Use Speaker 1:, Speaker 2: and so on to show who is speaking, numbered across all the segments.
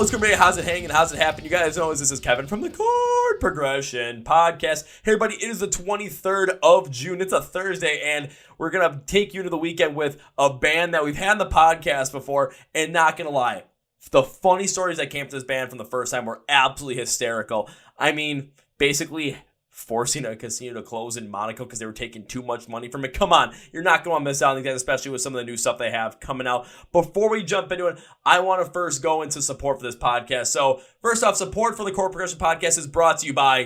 Speaker 1: what's good, man? How's it hanging? How's it happening? You guys know this is Kevin from the Chord Progression Podcast. Hey, everybody, it is the 23rd of June. It's a Thursday, and we're going to take you to the weekend with a band that we've had on the podcast before, and not going to lie, the funny stories that came from this band from the first time were absolutely hysterical. I mean, basically forcing a casino to close in Monaco because they were taking too much money from it. Come on, you're not going to miss out on these guys, especially with some of the new stuff they have coming out. Before we jump into it, I want to first go into support for this podcast. So first off, support for the Chord Progression Podcast is brought to you by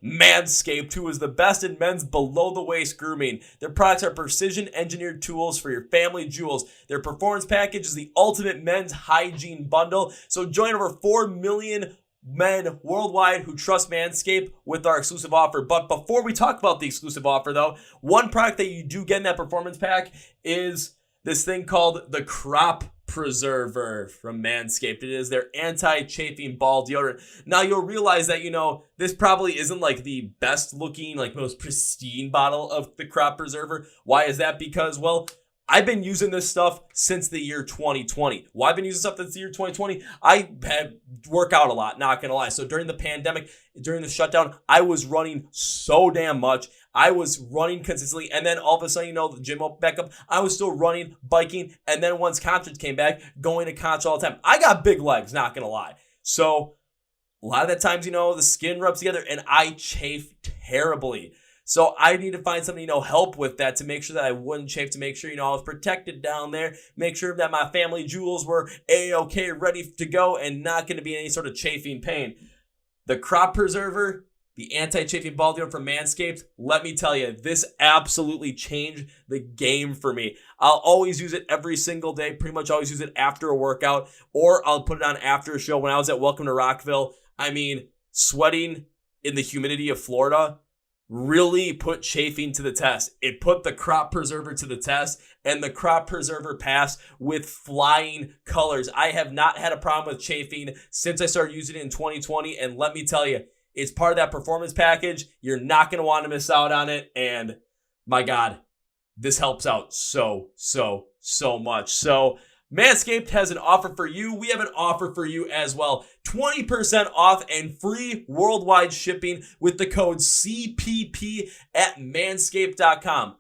Speaker 1: Manscaped, who is the best in men's below-the-waist grooming. Their products are precision-engineered tools for your family jewels. Their performance package is the ultimate men's hygiene bundle. So join over 4 million men worldwide who trust Manscaped with our exclusive offer. But before we talk about the exclusive offer, though, one product that you do get in that performance pack is this thing called the Crop Preserver from Manscaped. It is their anti-chafing ball deodorant. Now, you'll realize that, this probably isn't like the best looking, like most pristine bottle of the Crop Preserver. Why is that? Because, well, I've been using this stuff since the year 2020. Why I've been using stuff since the year 2020? I had work out a lot, not gonna lie. So during the pandemic, during the shutdown, I was running so damn much. I was running consistently, and then all of a sudden, the gym opened back up. I was still running, biking, and then once concerts came back, going to concerts all the time. I got big legs, not gonna lie. So a lot of the times, the skin rubs together, and I chafe terribly. So I need to find something, help with that to make sure that I wouldn't chafe, to make sure, I was protected down there, make sure that my family jewels were A-okay, ready to go, and not going to be any sort of chafing pain. The Crop Preserver, the anti-chafing ball deodorant from Manscaped, let me tell you, this absolutely changed the game for me. I'll always use it every single day, pretty much always use it after a workout, or I'll put it on after a show. When I was at Welcome to Rockville, sweating in the humidity of Florida really put chafing to the test. It put the Crop Preserver to the test, and the Crop Preserver passed with flying colors. I have not had a problem with chafing since I started using it in 2020, and let me tell you, it's part of that performance package. You're not going to want to miss out on it, and my God, this helps out so much. So Manscaped has an offer for you. We have an offer for you as well. 20% off and free worldwide shipping with the code CPP at manscaped.com.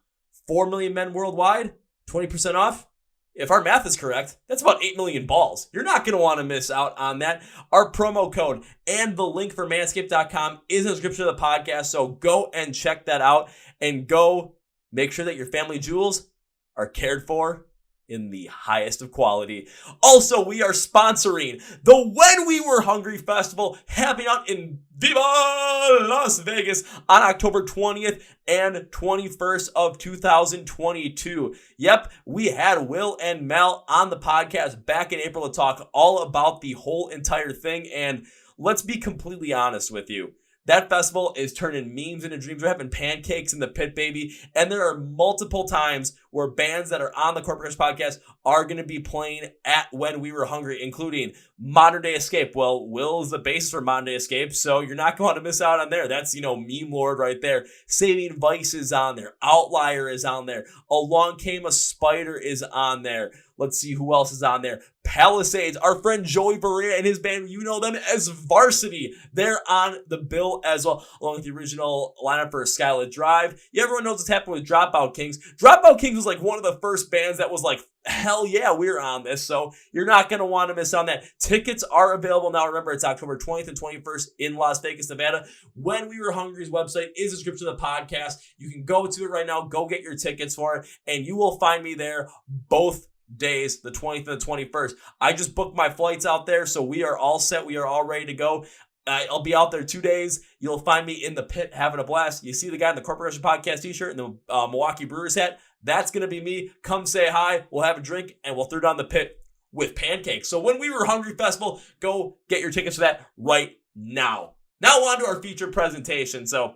Speaker 1: 4 million men worldwide, 20% off. If our math is correct, that's about 8 million balls. You're not going to want to miss out on that. Our promo code and the link for manscaped.com is in the description of the podcast, so go and check that out and go make sure that your family jewels are cared for in the highest of quality. Also, we are sponsoring the When We Were Hungry Festival happening out in Viva Las Vegas on October 20th and 21st of 2022. Yep, we had Will and Mel on the podcast back in April to talk all about the whole entire thing, and let's be completely honest with you. That festival is turning memes into dreams. We're having pancakes in the pit, baby. And there are multiple times where bands that are on the Chord Progression Podcast are going to be playing at When We Were Hungry, including Modern Day Escape. Well, Will is the bassist for Modern Day Escape, so you're not going to miss out on there. That's, meme lord right there. Saving Vice is on there. Outlier is on there. Along Came a Spider is on there. Let's see who else is on there. Palisades, our friend Joey Barea and his band, you know them as Varsity. They're on the bill as well, along with the original lineup for Skylit Drive. Yeah, everyone knows what's happened with Dropout Kings. Dropout Kings was like one of the first bands that was like, hell yeah, we're on this. So you're not going to want to miss on that. Tickets are available now. Remember, it's October 20th and 21st in Las Vegas, Nevada. When We Were Hungry's website is the description of the podcast. You can go to it right now. Go get your tickets for it. And you will find me there both days, the 20th and the 21st. I just booked my flights out there, so we are all set. We are all ready to go. I'll be out there 2 days. You'll find me in the pit having a blast. You see the guy in the Chord Progression Podcast t-shirt and the Milwaukee Brewers hat? That's going to be me. Come say hi. We'll have a drink, and we'll throw down the pit with pancakes. So When We Were Hungry Festival, go get your tickets for that right now. Now on to our featured presentation. So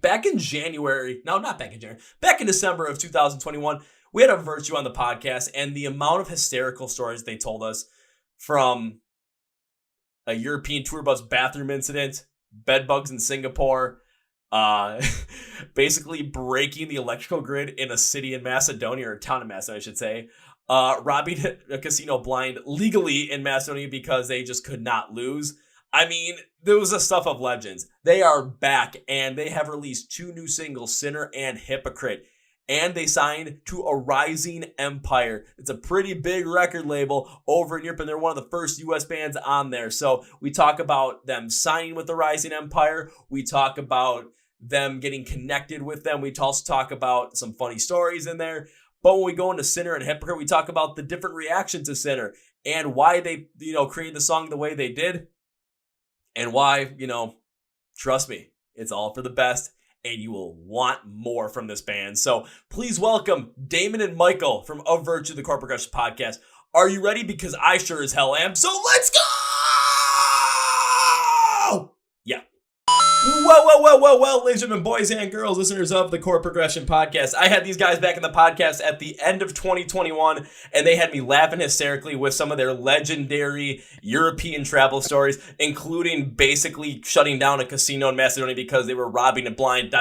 Speaker 1: back in January, no, not back in January, back in December of 2021, we had a Virtue on the podcast, and the amount of hysterical stories they told us, from a European tour bus bathroom incident, bed bugs in Singapore, uh, basically breaking the electrical grid in a city in Macedonia, or town in Macedonia, I should say, robbing a casino blind legally in Macedonia because they just could not lose. I mean, there was the stuff of legends. They are back, and they have released 2 new singles, Sinner and Hypocrite. And they signed to a Rising Empire. It's a pretty big record label over in Europe, and they're one of the first U.S. bands on there. So we talk about them signing with the Rising Empire. We talk about them getting connected with them. We also talk about some funny stories in there. But when we go into Sinner and Hypocrite, we talk about the different reactions to Sinner and why they, created the song the way they did. And why, trust me, it's all for the best. And you will want more from this band. So please welcome Damon and Michael from Of Virtue, the Chord Progression Podcast. Are you ready? Because I sure as hell am. So let's go! Yeah. Well, ladies and gentlemen, boys and girls, listeners of the Chord Progression Podcast. I had these guys back in the podcast at the end of 2021, and they had me laughing hysterically with some of their legendary European travel stories, including basically shutting down a casino in Macedonia because they were robbing it blind,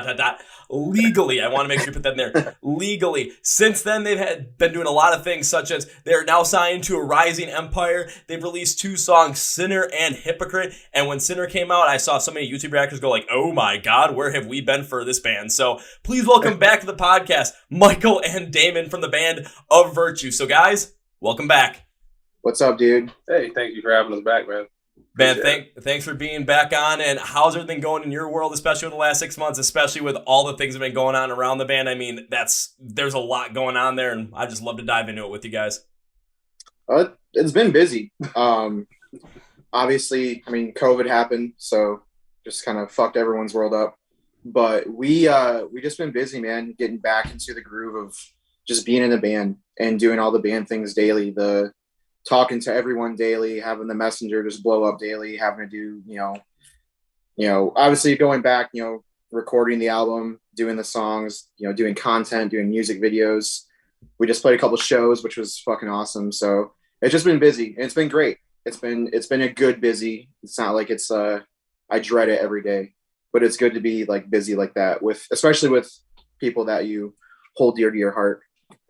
Speaker 1: legally. I want to make sure you put that in there. Legally. Since then, they've been doing a lot of things, such as they're now signed to a Rising Empire. They've released 2 songs, Sinner and Hypocrite. And when Sinner came out, I saw so many YouTube reactors go like, oh my God, where have we been for this band? So please welcome back to the podcast, Michael and Damon from the band Of Virtue. So guys, welcome back.
Speaker 2: What's up, dude?
Speaker 3: Hey, thank you for having us back, man.
Speaker 1: Man, thanks for being back on. And how's everything going in your world, especially in the last 6 months, especially with all the things that have been going on around the band? I mean, there's a lot going on there, and I just love to dive into it with you guys.
Speaker 2: It's been busy. Obviously, I mean, COVID happened, so just kind of fucked everyone's world up. But we just been busy, man, getting back into the groove of just being in the band and doing all the band things daily. The talking to everyone daily, having the messenger just blow up daily, having to do, obviously going back, recording the album, doing the songs, doing content, doing music videos. We just played a couple shows, which was fucking awesome. So it's just been busy, and it's been great. It's been a good busy. It's not like it's I dread it every day, but it's good to be like busy like that especially with people that you hold dear to your heart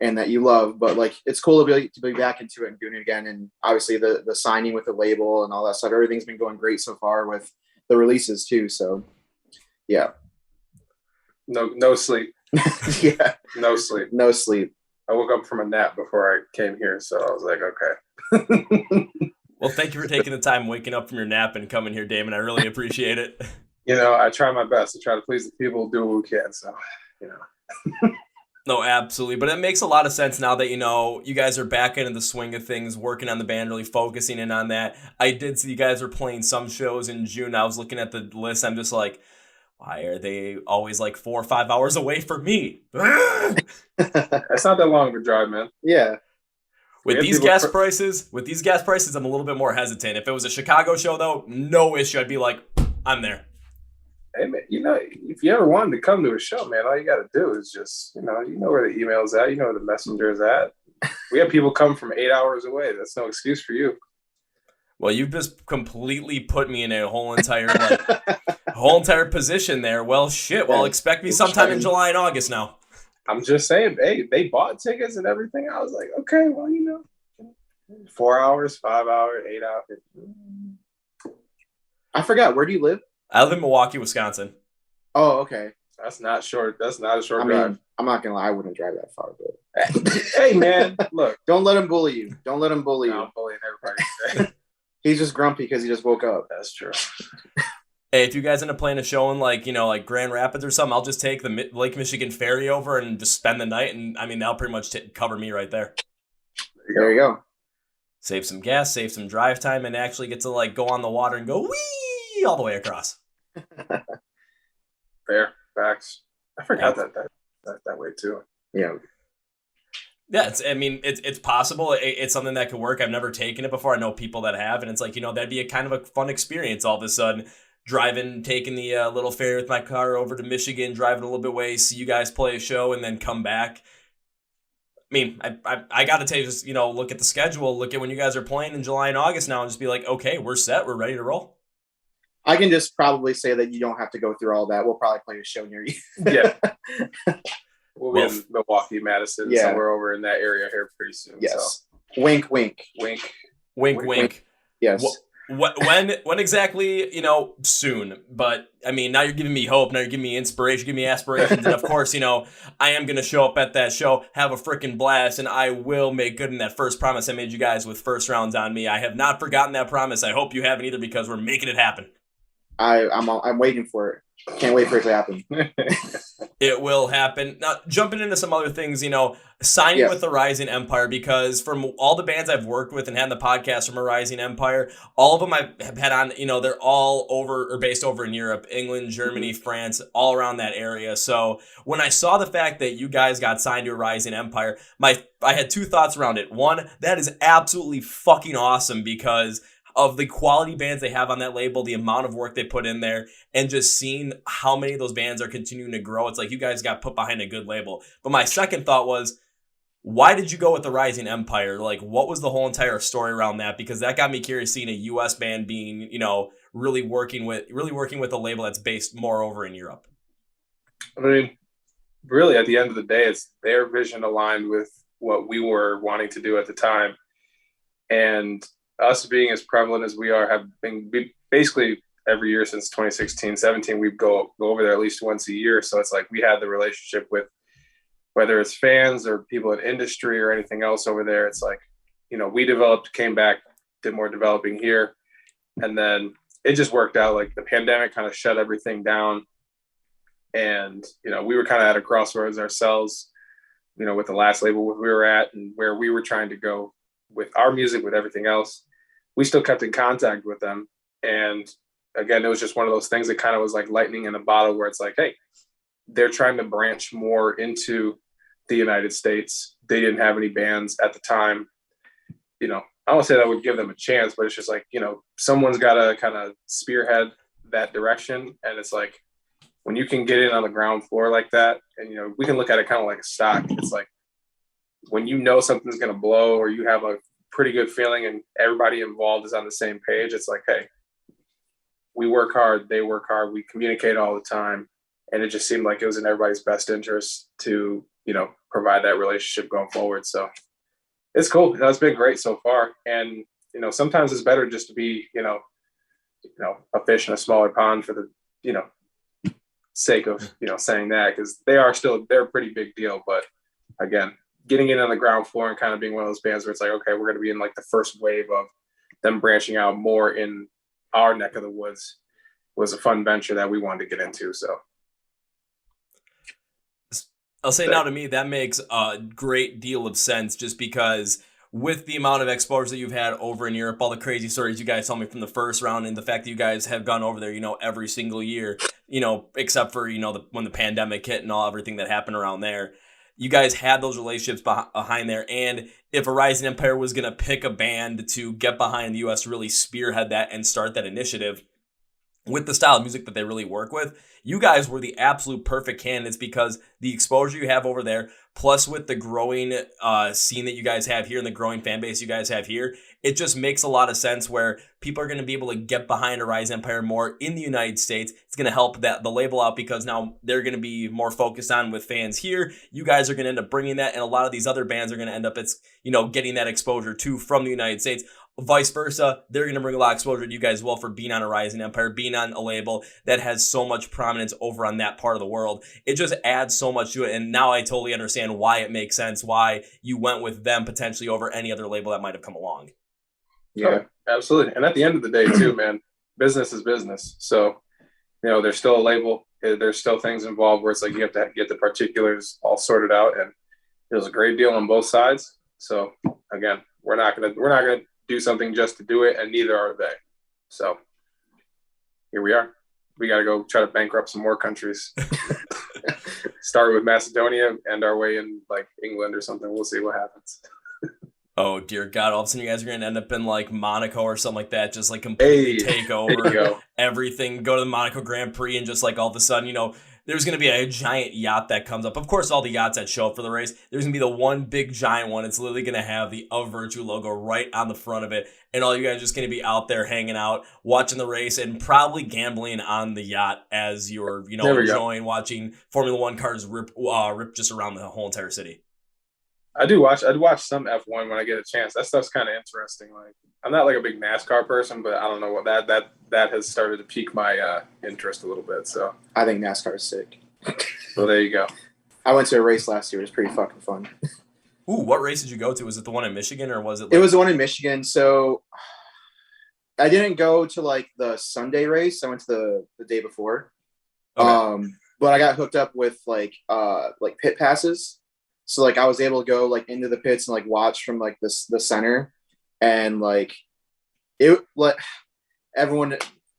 Speaker 2: and that you love. But like, it's cool to be back into it and doing it again. And obviously the signing with the label and all that stuff, everything's been going great so far with the releases too. So yeah.
Speaker 3: No sleep.
Speaker 2: Yeah.
Speaker 3: No sleep.
Speaker 2: No sleep.
Speaker 3: I woke up from a nap before I came here, so I was like, okay.
Speaker 1: Well, thank you for taking the time waking up from your nap and coming here, Damon. I really appreciate it.
Speaker 3: I try my best to try to please the people, do what we can. So,
Speaker 1: No, absolutely. But it makes a lot of sense now that, you guys are back into the swing of things, working on the band, really focusing in on that. I did see you guys were playing some shows in June. I was looking at the list. I'm just like, why are they always like 4 or 5 hours away from me?
Speaker 3: It's not that long of a drive, man.
Speaker 2: Yeah.
Speaker 1: With these gas prices, I'm a little bit more hesitant. If it was a Chicago show, though, no issue. I'd be like, I'm there.
Speaker 3: Hey, man, if you ever wanted to come to a show, man, all you got to do is just, you know where the email's at, where the messenger is at. We have people come from 8 hours away. That's no excuse for you.
Speaker 1: Well, you've just completely put me in a whole entire position there. Well, shit. Well, expect me sometime in July and August now.
Speaker 3: I'm just saying, hey, they bought tickets and everything. I was like, okay, well, 4 hours, 5 hours, 8 hours.
Speaker 2: I forgot. Where do you live?
Speaker 1: I live in Milwaukee, Wisconsin.
Speaker 2: Oh, okay.
Speaker 3: That's not short. That's not a short drive.
Speaker 2: I'm not gonna lie. I wouldn't drive that far, but
Speaker 3: hey, man, look.
Speaker 2: Don't let him bully you.
Speaker 3: I'm bullying everybody.
Speaker 2: He's just grumpy because he just woke up.
Speaker 3: That's true.
Speaker 1: Hey, if you guys end up playing a show in like Grand Rapids or something, I'll just take the Lake Michigan ferry over and just spend the night. And I mean, that'll pretty much cover me right there.
Speaker 2: There you go.
Speaker 1: Save some gas, save some drive time, and actually get to go on the water and go wee all the way across.
Speaker 3: Fair. Facts. I forgot that way too.
Speaker 2: Yeah.
Speaker 1: Yeah, it's possible. It's something that could work. I've never taken it before. I know people that have, and it's like, that'd be a kind of a fun experience all of a sudden. Driving, taking the little ferry with my car over to Michigan, driving a little bit away, see you guys play a show, and then come back. I mean, I got to tell you, just, look at the schedule, look at when you guys are playing in July and August now, and just be like, okay, we're set, we're ready to roll.
Speaker 2: I can just probably say that you don't have to go through all that. We'll probably play a show near you.
Speaker 3: Yeah. We'll be in Milwaukee, Madison, somewhere over in that area here pretty soon.
Speaker 2: Yes.
Speaker 3: So.
Speaker 2: Wink, wink.
Speaker 3: Wink.
Speaker 1: Wink, wink.
Speaker 2: Yes.
Speaker 1: When exactly, soon. But, I mean, now you're giving me hope. Now you're giving me inspiration, giving me aspirations. And, of course, I am going to show up at that show, have a freaking blast, and I will make good in that first promise I made you guys with first rounds on me. I have not forgotten that promise. I hope you haven't either, because we're making it happen.
Speaker 2: I'm waiting for it. Can't wait for it to happen.
Speaker 1: It will happen. Now, jumping into some other things, signing with the Rising Empire, because from all the bands I've worked with and had the podcast from a Rising Empire, all of them I've had on, they're all over or based over in Europe, England, Germany, France, all around that area. So when I saw the fact that you guys got signed to a Rising Empire, I had two thoughts around it. One, that is absolutely fucking awesome because of the quality bands they have on that label, the amount of work they put in there, and just seeing how many of those bands are continuing to grow. It's like you guys got put behind a good label. But my second thought was, why did you go with the Rising Empire? Like, what was the whole entire story around that? Because that got me curious seeing a US band being, really working with a label that's based more over in Europe.
Speaker 3: I mean, really at the end of the day, it's their vision aligned with what we were wanting to do at the time. And us being as prevalent as we are, have been basically every year since 2016, 17, we go over there at least once a year. So it's like we had the relationship with, whether it's fans or people in industry or anything else over there. It's like, we developed, came back, did more developing here. And then it just worked out. Like the pandemic kind of shut everything down. And, we were kind of at a crossroads ourselves, with the last label we were at and where we were trying to go with our music, with everything else. We still kept in contact with them. And again, it was just one of those things that kind of was like lightning in a bottle, where it's like, hey, they're trying to branch more into the United States. They didn't have any bands at the time. I don't say that would give them a chance, but it's just like, someone's got to kind of spearhead that direction. And it's like, when you can get in on the ground floor like that, and, we can look at it kind of like a stock. It's like, when something's going to blow, or you have a pretty good feeling and everybody involved is on the same page, it's like, hey, we work hard, they work hard, we communicate all the time. And it just seemed like it was in everybody's best interest to, provide that relationship going forward. So it's cool. It's been great so far. And, sometimes it's better just to be, a fish in a smaller pond for the, sake of, saying that, because they're a pretty big deal. But again, getting in on the ground floor and kind of being one of those bands where it's like, okay, we're going to be in like the first wave of them branching out more in our neck of the woods was a fun venture that we wanted to get into. So
Speaker 1: I'll say now, to me, that makes a great deal of sense, just because with the amount of exposure that you've had over in Europe, all the crazy stories you guys told me from the first round, and the fact that you guys have gone over there, every single year, except for, when the pandemic hit and everything that happened around there, you guys had those relationships behind there. And if a Rising Empire was going to pick a band to get behind the U.S., really spearhead that and start that initiative with the style of music that they really work with, you guys were the absolute perfect candidates, because the exposure you have over there, plus with the growing scene that you guys have here and the growing fan base you guys have here, it just makes a lot of sense where people are going to be able to get behind a Rise Empire more in the United States. It's going to help the label out, because now they're going to be more focused on with fans here. You guys are going to end up bringing that, and a lot of these other bands are going to end up getting that exposure too from the United States. Vice versa, they're going to bring a lot of exposure to you guys as well for being on a Rising Empire, being on a label that has so much prominence over on that part of the world. It just adds so much to it, and now I totally understand why it makes sense, why you went with them potentially over any other label that might have come along.
Speaker 3: Yeah, absolutely. And at the end of the day too, man, business is business. So, there's still a label, there's still things involved where it's like you have to get the particulars all sorted out, and it was a great deal on both sides. So again, we're not gonna do something just to do it, and neither are they. So here we are. We got to go try to bankrupt some more countries. Start with Macedonia, end our way in like England or something. We'll see what happens.
Speaker 1: Oh dear God! All of a sudden, you guys are going to end up in like Monaco or something like that. Just like completely take over everything. Go to the Monaco Grand Prix, and just like all of a sudden, there's going to be a giant yacht that comes up. Of course, all the yachts that show up for the race, there's going to be the one big giant one. It's literally going to have the Of Virtue logo right on the front of it. And all you guys are just going to be out there hanging out, watching the race, and probably gambling on the yacht as you're, enjoying watching Formula One cars rip just around the whole entire city.
Speaker 3: I'd watch some F1 when I get a chance. That stuff's kind of interesting. Like, I'm not like a big NASCAR person, but I don't know what that has started to pique my interest a little bit. So
Speaker 2: I think NASCAR is sick.
Speaker 3: Well, there you go.
Speaker 2: I went to a race last year. It was pretty fucking fun.
Speaker 1: Ooh, what race did you go to? Was it the one in Michigan or was it?
Speaker 2: It was the one in Michigan. So I didn't go to like the Sunday race. I went to the day before. Okay. But I got hooked up with like pit passes. So like I was able to go like into the pits and like watch from like the center, and like it, like everyone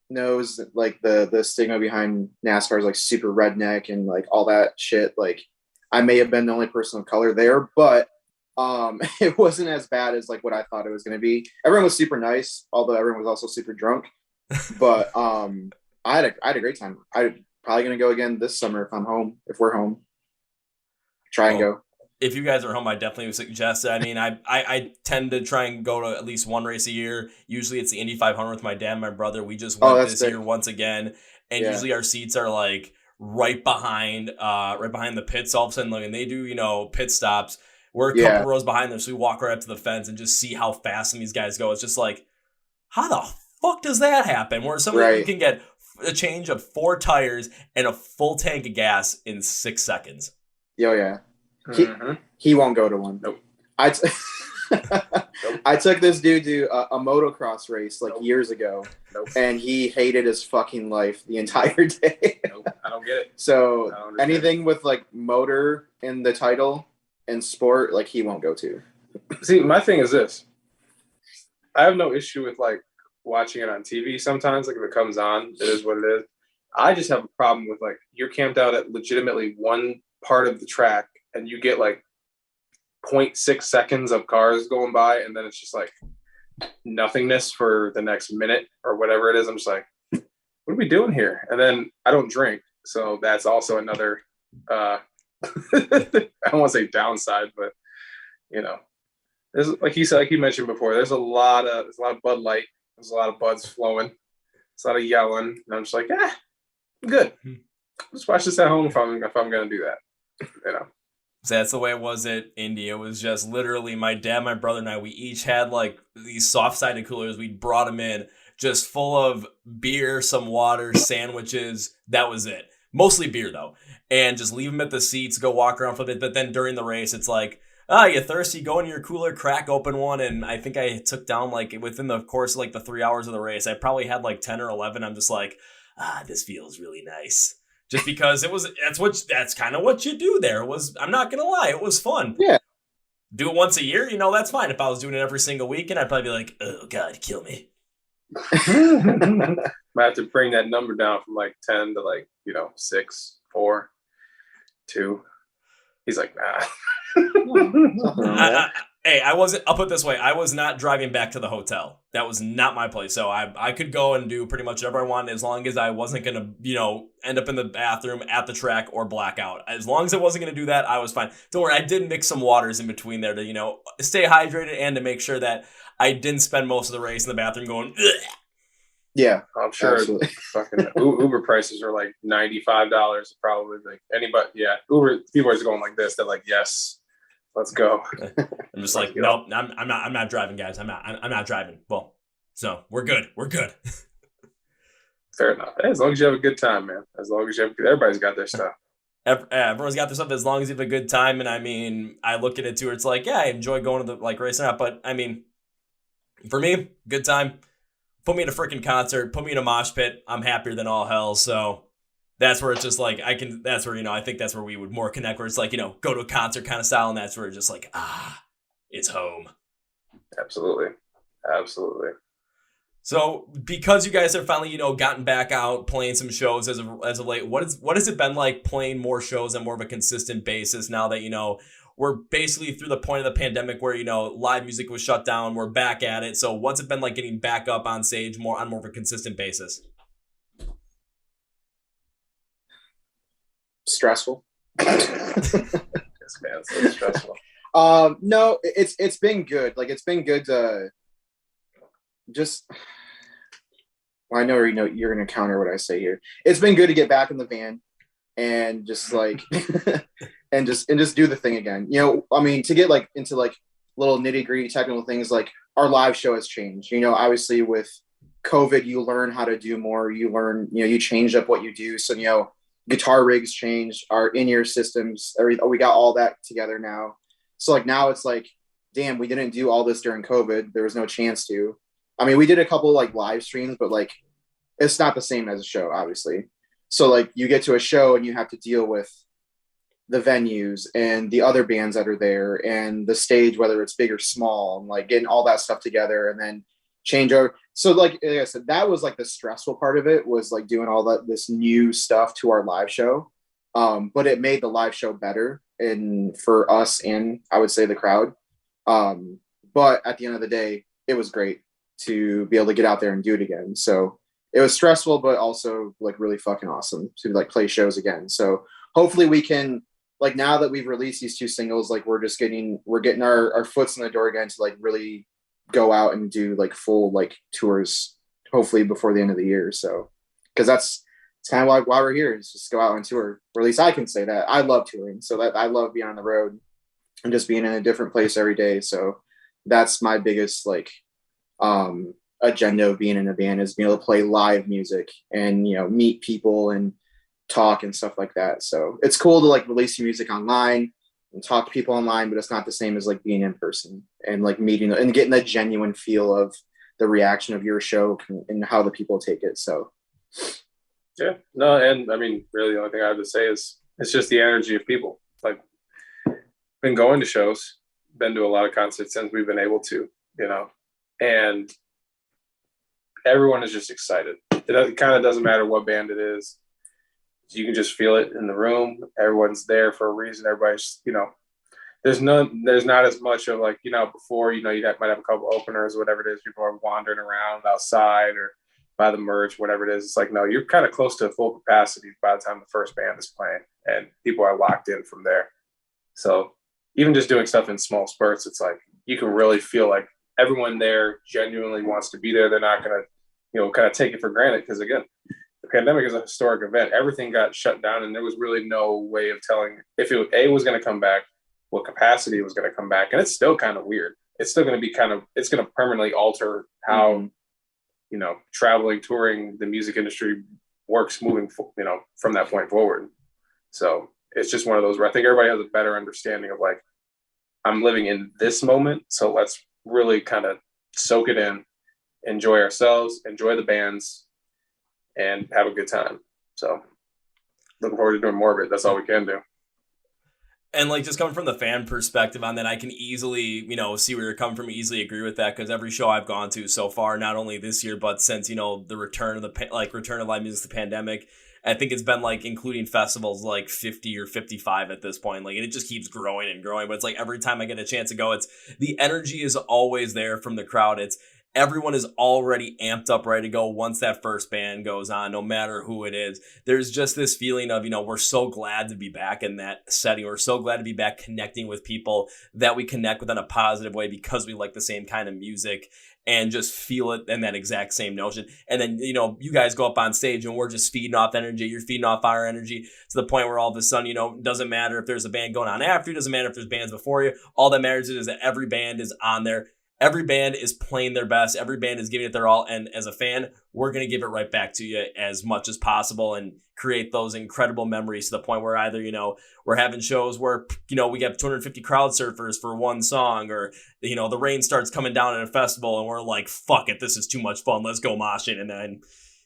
Speaker 2: knows that, like the stigma behind NASCAR is like super redneck and like all that shit. Like I may have been the only person of color there, but it wasn't as bad as like what I thought it was going to be. Everyone was super nice, although everyone was also super drunk. But I had a great time. I'm probably going to go again this summer if we're home. Try and go.
Speaker 1: If you guys are home, I definitely would suggest it. I mean, I tend to try and go to at least one race a year. Usually it's the Indy 500 with my dad and my brother. We just went this year once again. And usually our seats are like right behind the pits all of a sudden. Like, and they do, pit stops. We're a couple rows behind them. So we walk right up to the fence and just see how fast some of these guys go. It's just like, how the fuck does that happen? Where somebody can get a change of 4 tires and a full tank of gas in 6 seconds.
Speaker 2: Yeah. He won't go to one.
Speaker 3: Nope.
Speaker 2: I took this dude to a motocross race like years ago, and he hated his fucking life the entire day.
Speaker 3: Nope, I don't get it.
Speaker 2: So anything with like motor in the title and sport, like he won't go to.
Speaker 3: See, my thing is this. I have no issue with like watching it on TV sometimes. Like if it comes on, it is what it is. I just have a problem with like you're camped out at legitimately one part of the track and you get like 0.6 seconds of cars going by, and then it's just like nothingness for the next minute or whatever it is. I'm just like, what are we doing here? And then I don't drink, so that's also another I don't want to say downside, but there's like you mentioned before, there's a lot of Bud Light, there's a lot of buds flowing, there's a lot of yelling, and I'm just like, I'm good. Just watch this at home if I'm gonna do that.
Speaker 1: So that's the way it was at Indy. It was just literally my dad, my brother, and I, we each had like these soft-sided coolers. We brought them in just full of beer, some water, sandwiches. That was it. Mostly beer, though. And just leave them at the seats, go walk around for a bit. But then during the race, it's like, you thirsty? Go in your cooler, crack open one. And I think I took down, like, within the course of like the 3 hours of the race, I probably had like 10 or 11. I'm just like, this feels really nice. Just because that's kind of what you do there. I'm not going to lie, it was fun.
Speaker 2: Yeah.
Speaker 1: Do it once a year, that's fine. If I was doing it every single weekend, I'd probably be like, oh, God, kill me.
Speaker 3: Might have to bring that number down from like 10 to like, 6, 4, 2. He's like, nah.
Speaker 1: I'll put it this way. I was not driving back to the hotel. That was not my place. So I could go and do pretty much whatever I wanted as long as I wasn't going to, end up in the bathroom at the track or black out. As long as I wasn't going to do that, I was fine. Don't worry. I did mix some waters in between there to, stay hydrated and to make sure that I didn't spend most of the race in the bathroom going, ugh.
Speaker 2: Yeah,
Speaker 3: I'm sure fucking Uber prices are like $95 probably. Like anybody, Uber people are just going like this. They're like, yes. Let's go.
Speaker 1: I'm just like, nope, I'm not driving, guys. I'm not driving. Well, so we're good.
Speaker 3: Fair enough. As long as you have a good time, man. As long as everybody's got their stuff.
Speaker 1: Everyone's got their stuff as long as you have a good time. And I mean, I look at it too. It's like, I enjoy going to the like racing out, but I mean, for me, good time. Put me in a freaking concert. Put me in a mosh pit. I'm happier than all hell. So. That's where it's just like, that's where, I think that's where we would more connect, where it's like, go to a concert kind of style. And that's where it's just like, it's home.
Speaker 3: Absolutely.
Speaker 1: So because you guys have finally, gotten back out playing some shows as of late, what has it been like playing more shows on more of a consistent basis now that, we're basically through the point of the pandemic where, live music was shut down. We're back at it. So what's it been like getting back up on stage on more of a consistent basis?
Speaker 2: Stressful.
Speaker 3: Yes, man, so stressful.
Speaker 2: No, it's been good. Like, it's been good to just. Well, I know you're gonna counter what I say here. It's been good to get back in the van and just like and just do the thing again. You know, I mean, to get like into like little nitty gritty technical things, like our live show has changed. You know, obviously with COVID, you learn how to do more. You learn, you know, you change up what you do. So, you know, guitar rigs changed, our in-ear systems, we got all that together now. So like now it's like, damn, we didn't do all this during COVID. There was no chance to. I mean, we did a couple like live streams, but like it's not the same as a show, obviously. So like you get to a show and you have to deal with the venues and the other bands that are there and the stage, whether it's big or small, and like getting all that stuff together and then change over. So like I said, that was like the stressful part of it, was like doing all this new stuff to our live show. But it made the live show better and for us, and I would say the crowd. But at the end of the day, it was great to be able to get out there and do it again. So it was stressful, but also like really fucking awesome to like play shows again. So hopefully we can, like, now that we've released these 2 singles, like we're getting our foots in the door again to like really go out and do like full like tours, hopefully before the end of the year. So, cause it's kind of why we're here, is just go out on tour, or at least I can say that I love touring. So that I love being on the road and just being in a different place every day. So that's my biggest like, agenda of being in a band, is being able to play live music and, you know, meet people and talk and stuff like that. So it's cool to like release your music online and talk to people online, but it's not the same as like being in person and like meeting and getting the genuine feel of the reaction of your show and how the people take it. So
Speaker 3: yeah, no, and I mean, really the only thing I have to say is it's just the energy of people. Like, been going to shows, been to a lot of concerts since we've been able to, you know, and everyone is just excited. It kind of doesn't matter what band it is. You can just feel it in the room. Everyone's there for a reason. Everybody's, you know, there's not as much of like, you know, before, you know, might have a couple openers, whatever it is. People are wandering around outside or by the merch, whatever it is. It's like, no, you're kind of close to full capacity by the time the first band is playing, and people are locked in from there. So even just doing stuff in small spurts, it's like you can really feel like everyone there genuinely wants to be there. They're not going to, you know, kind of take it for granted, because again, the pandemic is a historic event. Everything got shut down, and there was really no way of telling if it was going to come back, what capacity it was going to come back. And it's still kind of weird. It's still going to be it's going to permanently alter how, you know, traveling, touring, the music industry works moving, you know, from that point forward. So it's just one of those where I think everybody has a better understanding of like, I'm living in this moment, so let's really kind of soak it in, enjoy ourselves, enjoy the bands, and have a good time. So looking forward to doing more of it. That's all we can do.
Speaker 1: And like, just coming from the fan perspective on that, I can easily, you know, see where you're coming from, easily agree with that, because every show I've gone to so far, not only this year, but since, you know, the return of live music to the pandemic, I think it's been like, including festivals, like 50 or 55 at this point. Like, and it just keeps growing and growing. But it's like every time I get a chance to go, the energy is always there from the crowd. Everyone is already amped up, ready to go once that first band goes on, no matter who it is. There's just this feeling of, you know, we're so glad to be back in that setting. We're so glad to be back connecting with people that we connect with in a positive way, because we like the same kind of music and just feel it in that exact same notion. And then, you know, you guys go up on stage and we're just feeding off energy. You're feeding off our energy to the point where all of a sudden, you know, it doesn't matter if there's a band going on after you, doesn't matter if there's bands before you. All that matters is that every band is on there. Every band is playing their best. Every band is giving it their all. And as a fan, we're going to give it right back to you as much as possible and create those incredible memories to the point where either, you know, we're having shows where, you know, we got 250 crowd surfers for one song, or, you know, the rain starts coming down at a festival and we're like, fuck it, this is too much fun. Let's go moshing. And then,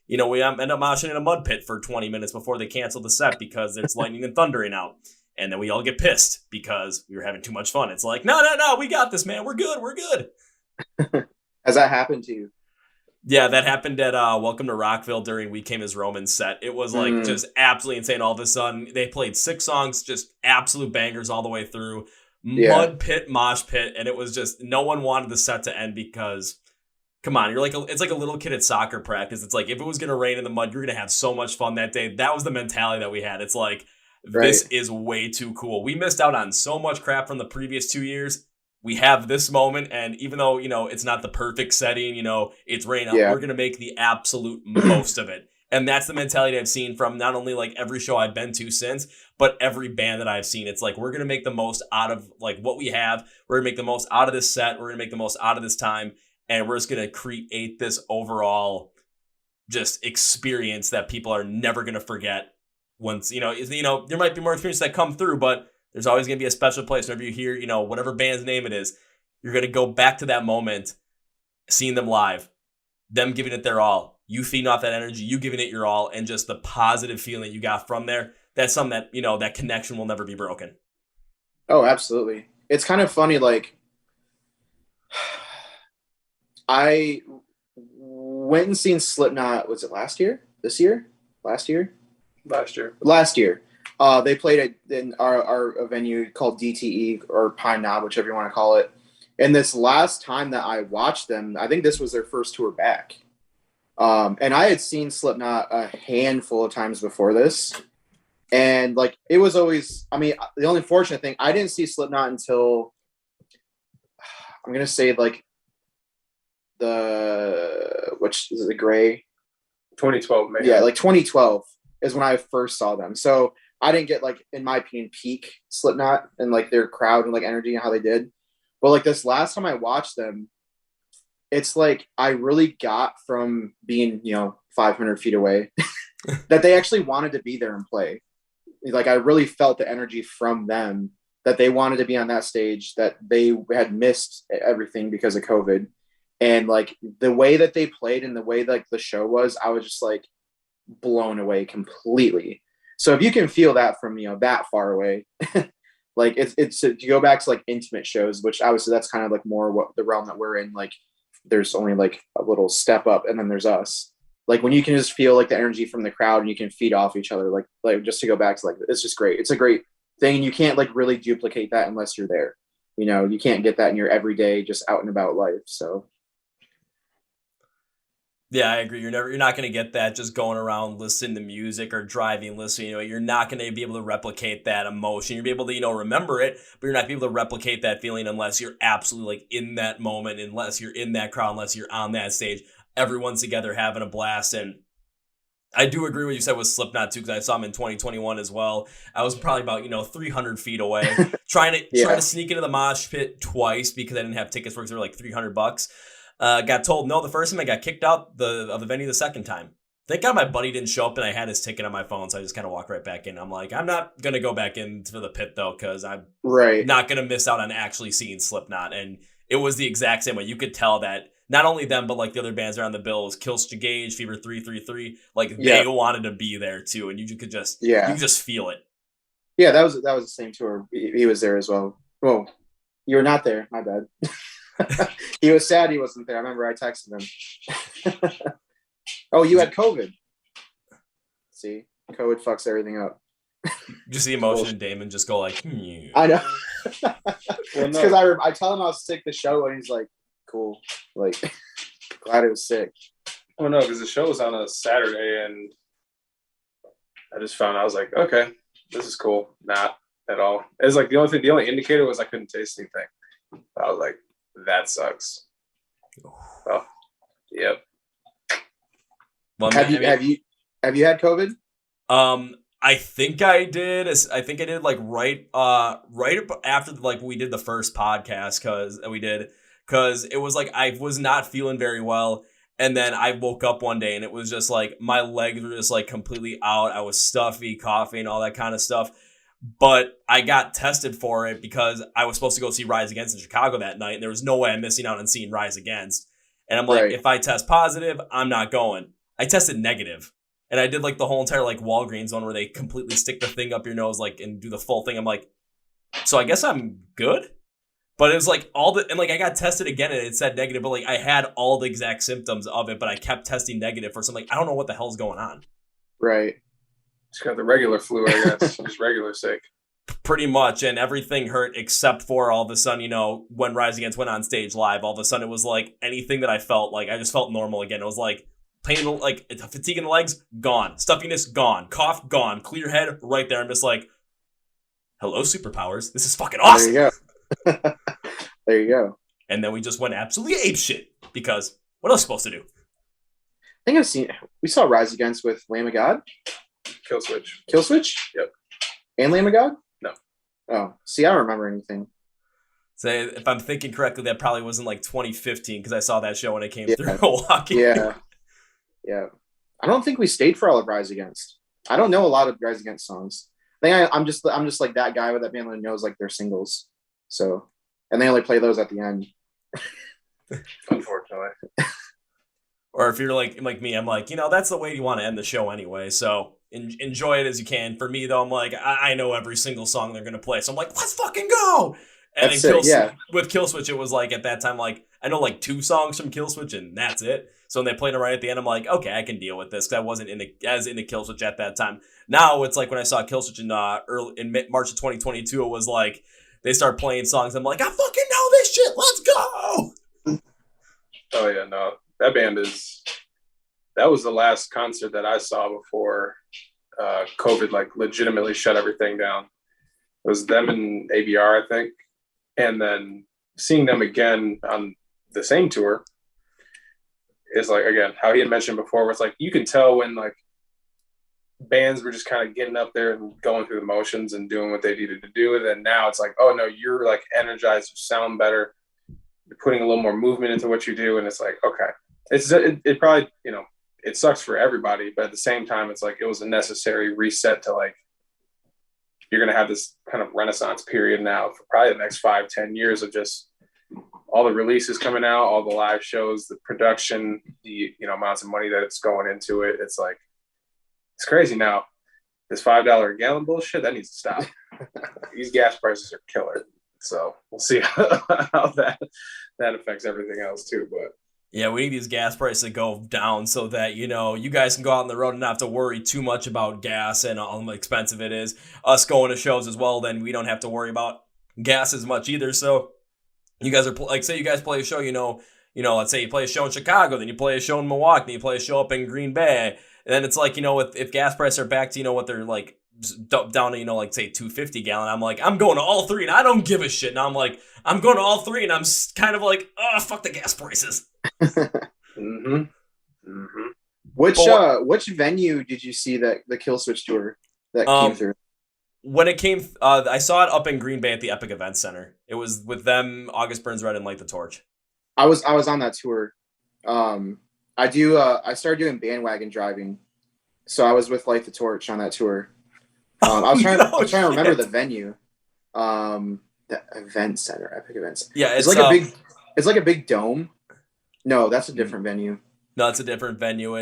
Speaker 1: you know, we end up moshing in a mud pit for 20 minutes before they cancel the set because there's lightning and thundering out. And then we all get pissed because we were having too much fun. It's like, no, we got this, man. We're good.
Speaker 2: Has that happened to you?
Speaker 1: Yeah, that happened at Welcome to Rockville during We Came as Romans set. It was like just absolutely insane. All of a sudden, they played 6 songs, just absolute bangers all the way through.
Speaker 2: Yeah.
Speaker 1: Mud pit, mosh pit, and it was just, no one wanted the set to end because, come on, it's like a little kid at soccer practice. It's like, if it was going to rain in the mud, you're going to have so much fun that day. That was the mentality that we had. It's like, This is way too cool. We missed out on so much crap from the previous 2 years. We have this moment, and even though, it's not the perfect setting, it's raining out, we're going to make the absolute most of it. And that's the mentality I've seen from not only like every show I've been to since, but every band that I've seen. It's like, we're going to make the most out of like what we have. We're going to make the most out of this set. We're going to make the most out of this time. And we're just going to create this overall just experience that people are never going to forget. Once, there might be more experiences that come through, but there's always going to be a special place whenever you hear, whatever band's name it is, you're going to go back to that moment, seeing them live, them giving it their all, you feeding off that energy, you giving it your all, and just the positive feeling you got from there. That's something that, that connection will never be broken.
Speaker 2: Oh, absolutely. It's kind of funny. Like, I went and seen Slipknot. Was it last year? This year? Last year? Last year. They played in our venue called DTE or Pine Knob, whichever you want to call it. And this last time that I watched them, I think this was their first tour back. And I had seen Slipknot a handful of times before this. And like, it was always, the only fortunate thing, I didn't see Slipknot until, I'm going to say like which is it, the gray?
Speaker 3: 2012, maybe.
Speaker 2: Yeah, like 2012 is when I first saw them. So I didn't get, like, in my opinion, peak Slipknot and like their crowd and like energy and how they did. But like this last time I watched them, it's like I really got from being, 500 feet away that they actually wanted to be there and play. Like I really felt the energy from them that they wanted to be on that stage, that they had missed everything because of COVID. And like the way that they played and the way like the show was, I was just like blown away completely. So if you can feel that from, that far away, like it's to go back to like intimate shows, which obviously that's kind of like more what the realm that we're in. Like there's only like a little step up and then there's us. Like when you can just feel like the energy from the crowd and you can feed off each other, like just to go back to like, it's just great. It's a great thing. And you can't like really duplicate that unless you're there. You can't get that in your everyday, just out and about life. So.
Speaker 1: Yeah, I agree. You're not going to get that just going around listening to music or driving, listening. You're not going to be able to replicate that emotion. You'll be able to, remember it, but you're not going to be able to replicate that feeling unless you're absolutely like in that moment, unless you're in that crowd, unless you're on that stage, everyone's together having a blast. And I do agree with what you said with Slipknot too, because I saw them in 2021 as well. I was probably about 300 feet away, trying to sneak into the mosh pit twice because I didn't have tickets for it. They were like $300. Got told no the first time. I got kicked out of the venue the second time. Thank God my buddy didn't show up and I had his ticket on my phone, so I just kind of walked right back in. I'm like, I'm not gonna go back into the pit though, because I'm not gonna miss out on actually seeing Slipknot. And it was the exact same way. You could tell that not only them, but like the other bands around the bill was Killswitch Engage, Fever 333. Like they wanted to be there too, and you could just you just feel it.
Speaker 2: Yeah, that was the same tour. He was there as well. Well, you were not there. My bad. He was sad he wasn't there. I remember I texted him. Oh, you had COVID. See, COVID fucks everything up.
Speaker 1: Just the emotion in Damon just go like,
Speaker 2: I know. It's because I tell him I was sick the show and he's like, cool. Like, glad it was sick.
Speaker 3: Oh no, because the show was on a Saturday and I just found, I was like, okay, this is cool. Not at all. It was like the only indicator was I couldn't taste anything. I was like, that sucks. Oh, yep.
Speaker 2: Well, have you had COVID?
Speaker 1: I think I did. I think I did like right after like we did the first podcast because it was like I was not feeling very well, and then I woke up one day and it was just like my legs were just like completely out. I was stuffy, coughing, all that kind of stuff. But I got tested for it because I was supposed to go see Rise Against in Chicago that night, and there was no way I'm missing out on seeing Rise Against. And I'm like, if I test positive, I'm not going. I tested negative. And I did like the whole entire like Walgreens one where they completely stick the thing up your nose like and do the full thing. I'm like, so I guess I'm good? But it was like and like I got tested again and it said negative, but like I had all the exact symptoms of it, but I kept testing negative for something. Like, I don't know what the hell's going on.
Speaker 2: Right.
Speaker 3: Just got the regular flu, I guess. Just regular sick.
Speaker 1: Pretty much, and everything hurt except for all of a sudden, when Rise Against went on stage live, all of a sudden it was like anything that I felt like I just felt normal again. It was like pain, like fatigue in the legs, gone. Stuffiness, gone. Cough, gone. Clear head, right there. I'm just like, hello, superpowers. This is fucking
Speaker 2: There you
Speaker 1: awesome.
Speaker 2: go. There you go.
Speaker 1: And then we just went absolutely apeshit because what else supposed to do?
Speaker 2: I think we saw Rise Against with Lamb of God.
Speaker 3: Killswitch.
Speaker 2: Killswitch?
Speaker 3: Yep.
Speaker 2: And Lamb of God?
Speaker 3: No.
Speaker 2: Oh, see, I don't remember anything.
Speaker 1: So if I'm thinking correctly, that probably was in like 2015 because I saw that show when it came through Milwaukee.
Speaker 2: Yeah. Yeah. I don't think we stayed for all of Rise Against. I don't know a lot of Rise Against songs. I think I'm just like that guy with that band that knows like their singles. So, and they only play those at the end.
Speaker 3: Unfortunately.
Speaker 1: Or if you're like me, I'm like, that's the way you want to end the show anyway. So enjoy it as you can. For me, though, I'm like, I know every single song they're going to play. So I'm like, let's fucking go. And
Speaker 2: That's
Speaker 1: then with Killswitch, it was like at that time, like, I know like 2 songs from Killswitch and that's it. So when they played it right at the end, I'm like, okay, I can deal with this because I wasn't as into Killswitch at that time. Now it's like when I saw Killswitch in March of 2022, it was like they start playing songs. I'm like, I fucking know this shit. Let's go.
Speaker 3: Oh yeah, no, that was the last concert that I saw before COVID like legitimately shut everything down. It was them and ABR, I think, and then seeing them again on the same tour is like, again, how he had mentioned before, where it's like you can tell when like bands were just kind of getting up there and going through the motions and doing what they needed to do, and then now it's like, oh no, you're like energized, you sound better, you're putting a little more movement into what you do, and it's like, okay, it probably, it sucks for everybody, but at the same time, it's like it was a necessary reset to like, you're going to have this kind of renaissance period now for probably the next 5-10 years of just all the releases coming out, all the live shows, the production, the amounts of money that it's going into it. It's like, it's crazy now. This $5 a gallon bullshit, that needs to stop. These gas prices are killer. So we'll see how that affects everything else too. But
Speaker 1: yeah, we need these gas prices to go down so that, you guys can go out on the road and not have to worry too much about gas and how expensive it is. Us going to shows as well, then we don't have to worry about gas as much either. So you guys are like, say you guys play a show, let's say you play a show in Chicago, then you play a show in Milwaukee, then you play a show up in Green Bay. And then it's like, if gas prices are back to, what they're like down to, like say $2.50 gallon, I'm like, I'm going to all 3 and I don't give a shit. Now I'm like, I'm going to all 3 and I'm kind of like, oh, fuck the gas prices.
Speaker 3: mm-hmm. Mm-hmm.
Speaker 2: Which venue did you see that the Killswitch tour that came through?
Speaker 1: When it came, I saw it up in Green Bay at the Epic Events Center. It was with them, August Burns Red, and Light the Torch.
Speaker 2: I was on that tour. I started doing bandwagon driving, so I was with Light the Torch on that tour. I was trying to remember the venue. The event center, Epic Events.
Speaker 1: Yeah,
Speaker 2: it's like a big dome. No, that's a different venue.
Speaker 1: No, it's a different venue.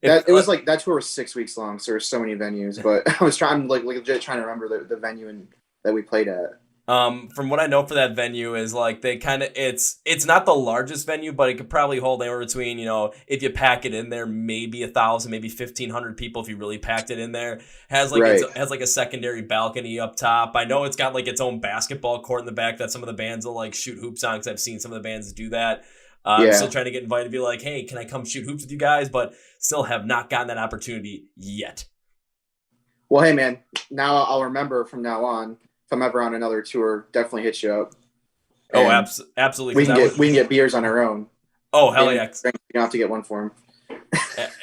Speaker 1: It
Speaker 2: was like that tour was 6 weeks long, so there's so many venues. But I was legit trying to remember the venue that we played at.
Speaker 1: From what I know for that venue is like they kind of it's not the largest venue, but it could probably hold anywhere between, if you pack it in there, maybe 1,000, maybe 1,500 people if you really packed it in there. Has like a secondary balcony up top. I know it's got like its own basketball court in the back that some of the bands will like shoot hoops on, because I've seen some of the bands do that. I'm still trying to get invited to be like, hey, can I come shoot hoops with you guys? But still have not gotten that opportunity yet.
Speaker 2: Well, hey man, now I'll remember from now on. If I'm ever on another tour, definitely hit you up.
Speaker 1: Oh, absolutely.
Speaker 2: We can get beers on our own.
Speaker 1: Oh, hell yeah.
Speaker 2: You don't have to get one for them.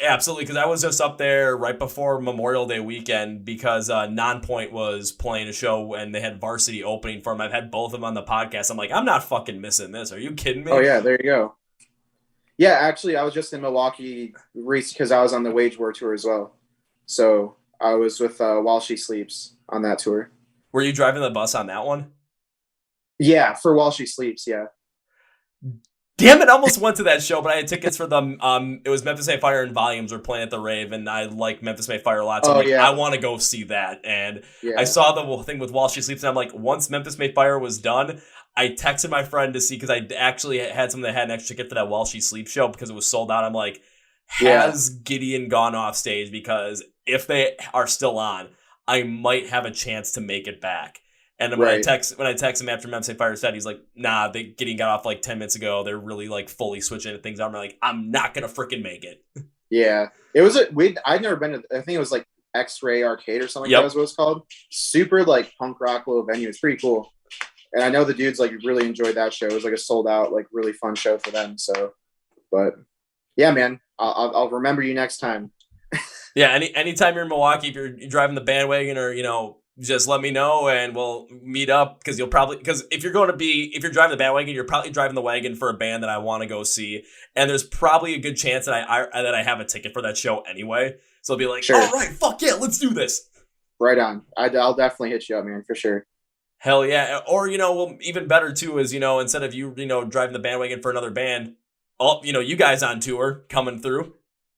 Speaker 1: Absolutely, because I was just up there right before Memorial Day weekend because Nonpoint was playing a show and they had Varsity opening for them. I've had both of them on the podcast. I'm like, I'm not fucking missing this. Are you kidding me?
Speaker 2: Oh, yeah, there you go. Yeah, actually, I was just in Milwaukee because I was on the Wage War tour as well. So I was with While She Sleeps on that tour.
Speaker 1: Were you driving the bus on that one?
Speaker 2: Yeah, for While She Sleeps, yeah.
Speaker 1: Damn it, I almost went to that show, but I had tickets for them. It was Memphis May Fire and Volumes were playing at the Rave, and I like Memphis May Fire a lot, so I want to go see that. And I saw the whole thing with While She Sleeps, and I'm like, once Memphis May Fire was done, I texted my friend to see, because I actually had someone that had an extra ticket for that While She Sleeps show because it was sold out. I'm like, has Gideon gone off stage? Because if they are still on, I might have a chance to make it back. And when I text him after Memphis May Fire said, he's like, nah, Gideon got off like 10 minutes ago. They're really like fully switching things out. I'm like, I'm not gonna freaking make it.
Speaker 2: Yeah, it was I'd never been to. I think it was like X-Ray Arcade or something
Speaker 1: Yep.
Speaker 2: like that is what it's called. Super like punk rock little venue. It's pretty cool. And I know the dudes like really enjoyed that show. It was like a sold out, like really fun show for them. So, but yeah, man, I'll remember you next time.
Speaker 1: Yeah, anytime you're in Milwaukee, if you're driving the bandwagon or, just let me know and we'll meet up because if you're driving the bandwagon, you're probably driving the wagon for a band that I want to go see. And there's probably a good chance that I have a ticket for that show anyway. So I'll be like,
Speaker 2: Sure.
Speaker 1: All right, fuck yeah, let's do this.
Speaker 2: Right on. I'll definitely hit you up, man, for sure.
Speaker 1: Hell yeah. Or, well, even better too is, instead of you, driving the bandwagon for another band, you guys on tour coming through.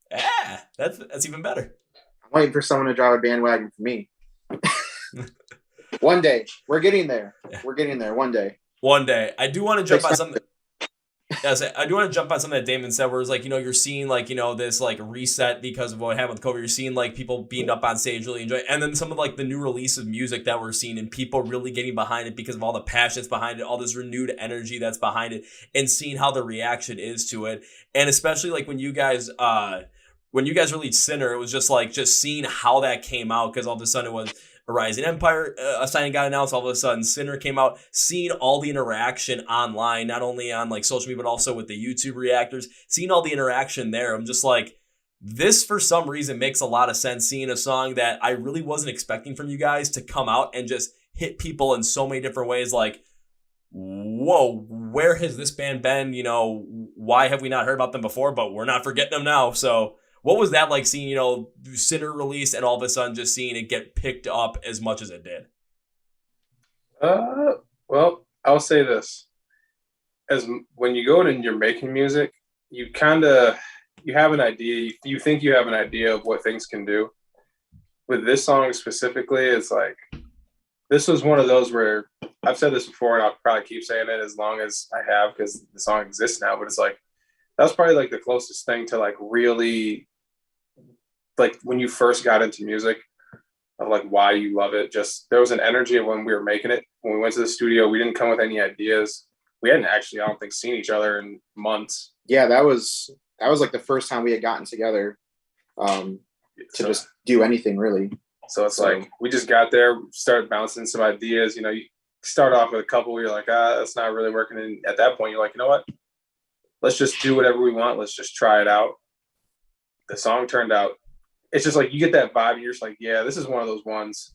Speaker 1: Yeah, that's even better.
Speaker 2: I'm waiting for someone to drive a bandwagon for me. One day. We're getting there.
Speaker 1: Yeah.
Speaker 2: We're getting there one day.
Speaker 1: One day. I do want to jump on something. Yes, I do want to jump on something that Damon said where it's like, you're seeing like, this like reset because of what happened with COVID. You're seeing like people being up on stage really enjoy it. And then some of like the new release of music that we're seeing and people really getting behind it because of all the passion that's behind it, all this renewed energy that's behind it and seeing how the reaction is to it. And especially like when you guys released Sinner, it was just seeing how that came out because all of a sudden it was A Rising Empire signing got announced. All of a sudden Sinner came out, seeing all the interaction online, not only on like social media, but also with the YouTube reactors, seeing all the interaction there. I'm just like, this for some reason makes a lot of sense, seeing a song that I really wasn't expecting from you guys to come out and just hit people in so many different ways. Like, whoa, where has this band been? Why have we not heard about them before? But we're not forgetting them now. So what was that like seeing, Sinner release and all of a sudden just seeing it get picked up as much as it did?
Speaker 3: Well, I'll say this. As when you go and you're making music, you have an idea. You think you have an idea of what things can do. With this song specifically, it's like, this was one of those where I've said this before and I'll probably keep saying it as long as I have because the song exists now, but it's like, that was probably like the closest thing to like really like when you first got into music of like why you love it. Just there was an energy of when we were making it. When we went to the studio, we didn't come with any ideas. We hadn't actually, I don't think, seen each other in months.
Speaker 2: Yeah, that was like the first time we had gotten together to just do anything really.
Speaker 3: So it's like we just got there, started bouncing some ideas. You start off with a couple where you're like, that's not really working. And at that point, you're like, you know what? Let's just do whatever we want. Let's just try it out. The song turned out. It's just like you get that vibe. And you're just like, yeah, this is one of those ones.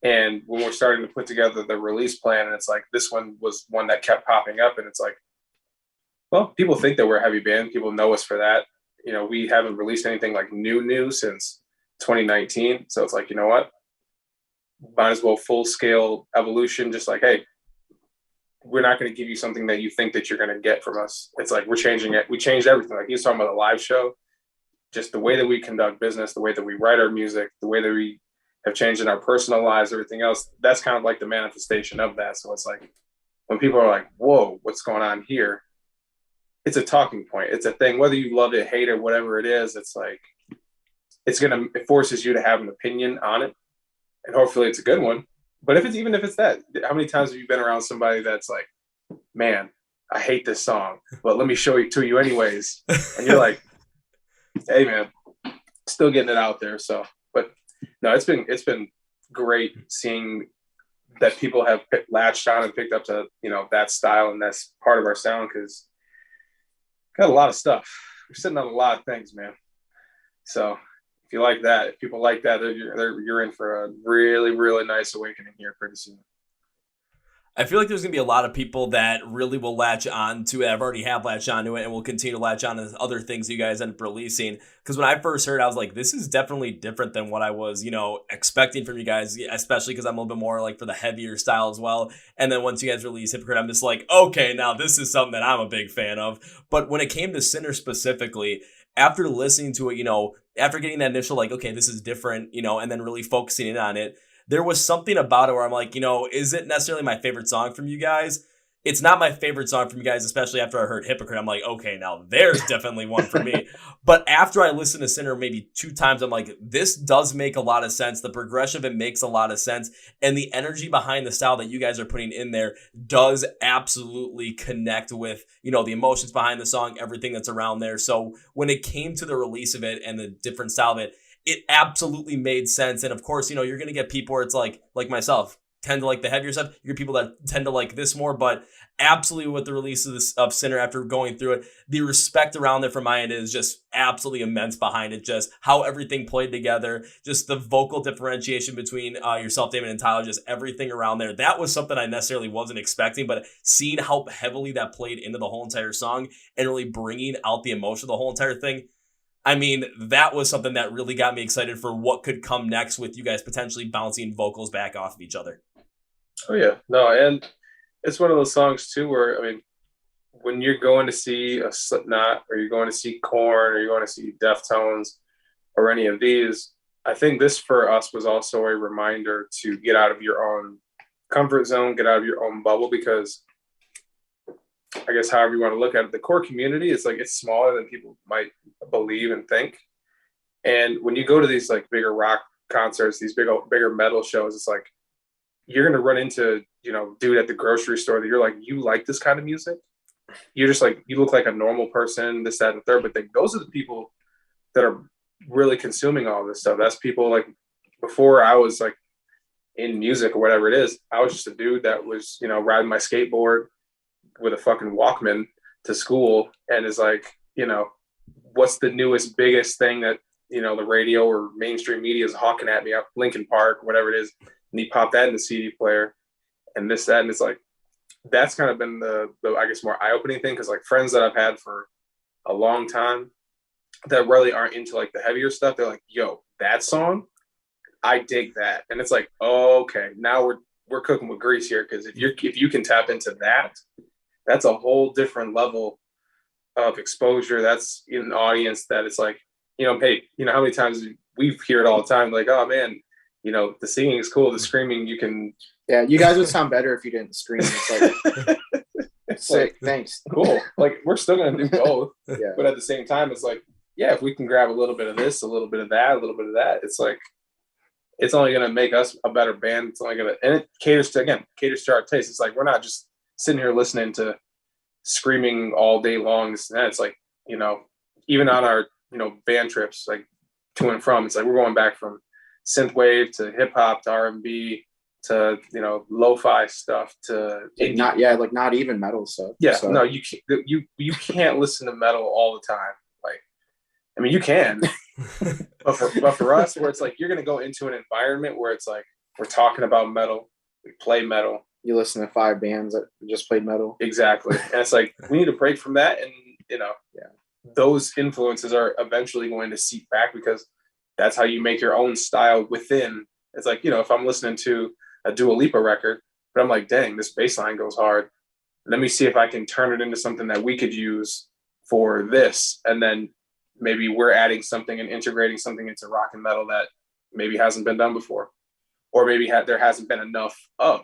Speaker 3: And when we're starting to put together the release plan, and it's like this one was one that kept popping up, and it's like, well, people think that we're a heavy band. People know us for that. We haven't released anything like new since 2019. So it's like, you know what? Might as well full scale evolution. Just like, hey, we're not going to give you something that you think that you're going to get from us. It's like, we're changing it. We changed everything. Like he was talking about a live show, just the way that we conduct business, the way that we write our music, the way that we have changed in our personal lives, everything else. That's kind of like the manifestation of that. So it's like, when people are like, whoa, what's going on here? It's a talking point. It's a thing, whether you love it, hate it, whatever it is, it's like, it forces you to have an opinion on it. And hopefully it's a good one. But even if it's that, how many times have you been around somebody that's like, man, I hate this song, but let me show it to you anyways. And you're like, hey man, still getting it out there. So, but no, it's been great seeing that people have latched on and picked up to, that style. And that's part of our sound because got a lot of stuff. We're sitting on a lot of things, man. So if you like that, if people like that, you're in for a really, really nice awakening here pretty soon.
Speaker 1: I feel like there's going to be a lot of people that really will latch on to it. I've already have latched onto it and will continue to latch on to other things you guys end up releasing. Because when I first heard, I was like, this is definitely different than what I was, expecting from you guys, especially because I'm a little bit more like for the heavier style as well. And then once you guys release Hypocrite, I'm just like, okay, now this is something that I'm a big fan of. But when it came to Sinner specifically, after listening to it, after getting that initial like, okay, this is different, and then really focusing in on it, there was something about it where I'm like, is it necessarily my favorite song from you guys? It's not my favorite song from you guys, especially after I heard Hypocrite. I'm like, okay, now there's definitely one for me. But after I listened to Sinner maybe 2 times, I'm like, this does make a lot of sense. The progression of it makes a lot of sense. And the energy behind the style that you guys are putting in there does absolutely connect with, the emotions behind the song, everything that's around there. So when it came to the release of it and the different style of it, it absolutely made sense. And of course, you're going to get people where it's like myself, tend to like the heavier stuff. You're people that tend to like this more, but absolutely with the release of Sinner, after going through it, the respect around it from my end is just absolutely immense behind it. Just how everything played together, just the vocal differentiation between yourself, Damon, and Tyler, just everything around there. That was something I necessarily wasn't expecting, but seeing how heavily that played into the whole entire song and really bringing out the emotion of the whole entire thing, I mean, that was something that really got me excited for what could come next with you guys potentially bouncing vocals back off of each other.
Speaker 3: Oh, yeah. No, and it's one of those songs, too, where, I mean, when you're going to see a Slipknot or you're going to see Korn or you're going to see Deftones or any of these, I think this for us was also a reminder to get out of your own comfort zone, get out of your own bubble, because I guess however you want to look at it, the core community is like, it's smaller than people might believe and think. And when you go to these like bigger rock concerts, these bigger metal shows, it's like, you're going to run into, dude at the grocery store that you're like, you like this kind of music? You're just like, you look like a normal person, this, that, and the third. But those are the people that are really consuming all this stuff. That's people like, before I was like in music or whatever it is, I was just a dude that was, riding my skateboard with a fucking Walkman to school and is like, what's the newest, biggest thing that, the radio or mainstream media is hawking at me up Linkin Park, whatever it is. And he popped that in the CD player and this, that. And it's like, that's kind of been the I guess, more eye-opening thing. Cause like friends that I've had for a long time that really aren't into like the heavier stuff, they're like, yo, that song, I dig that. And it's like, oh, okay, now we're cooking with grease here. Cause if you can tap into that, that's a whole different level of exposure. That's in an audience that it's like, hey, how many times we hear it all the time, like, oh man, the singing is cool, the screaming, you can.
Speaker 2: Yeah, you guys would sound better if you didn't scream. It's like, sick, thanks.
Speaker 3: Cool. Like, we're still going to do both.
Speaker 2: Yeah.
Speaker 3: But at the same time, it's like, yeah, if we can grab a little bit of this, a little bit of that, a little bit of that, it's like, it's only going to make us a better band. It's only going to, and it caters to our taste. It's like, we're not just sitting here listening to screaming all day long. This and that. It's like, even on our, band trips, like to and from, it's like, we're going back from synthwave to hip hop to R&B to lo-fi stuff to
Speaker 2: not even metal stuff.
Speaker 3: Yeah, so. No, you can't listen to metal all the time. Like, I mean, you can, but for us, where it's like you're gonna go into an environment where it's like we're talking about metal, we play metal.
Speaker 2: You listen to 5 bands that just played metal.
Speaker 3: Exactly, and it's like we need a break from that, and those influences are eventually going to seep back because that's how you make your own style within. It's like, if I'm listening to a Dua Lipa record, but I'm like, dang, this bass line goes hard. Let me see if I can turn it into something that we could use for this. And then maybe we're adding something and integrating something into rock and metal that maybe hasn't been done before. Or maybe there hasn't been enough of,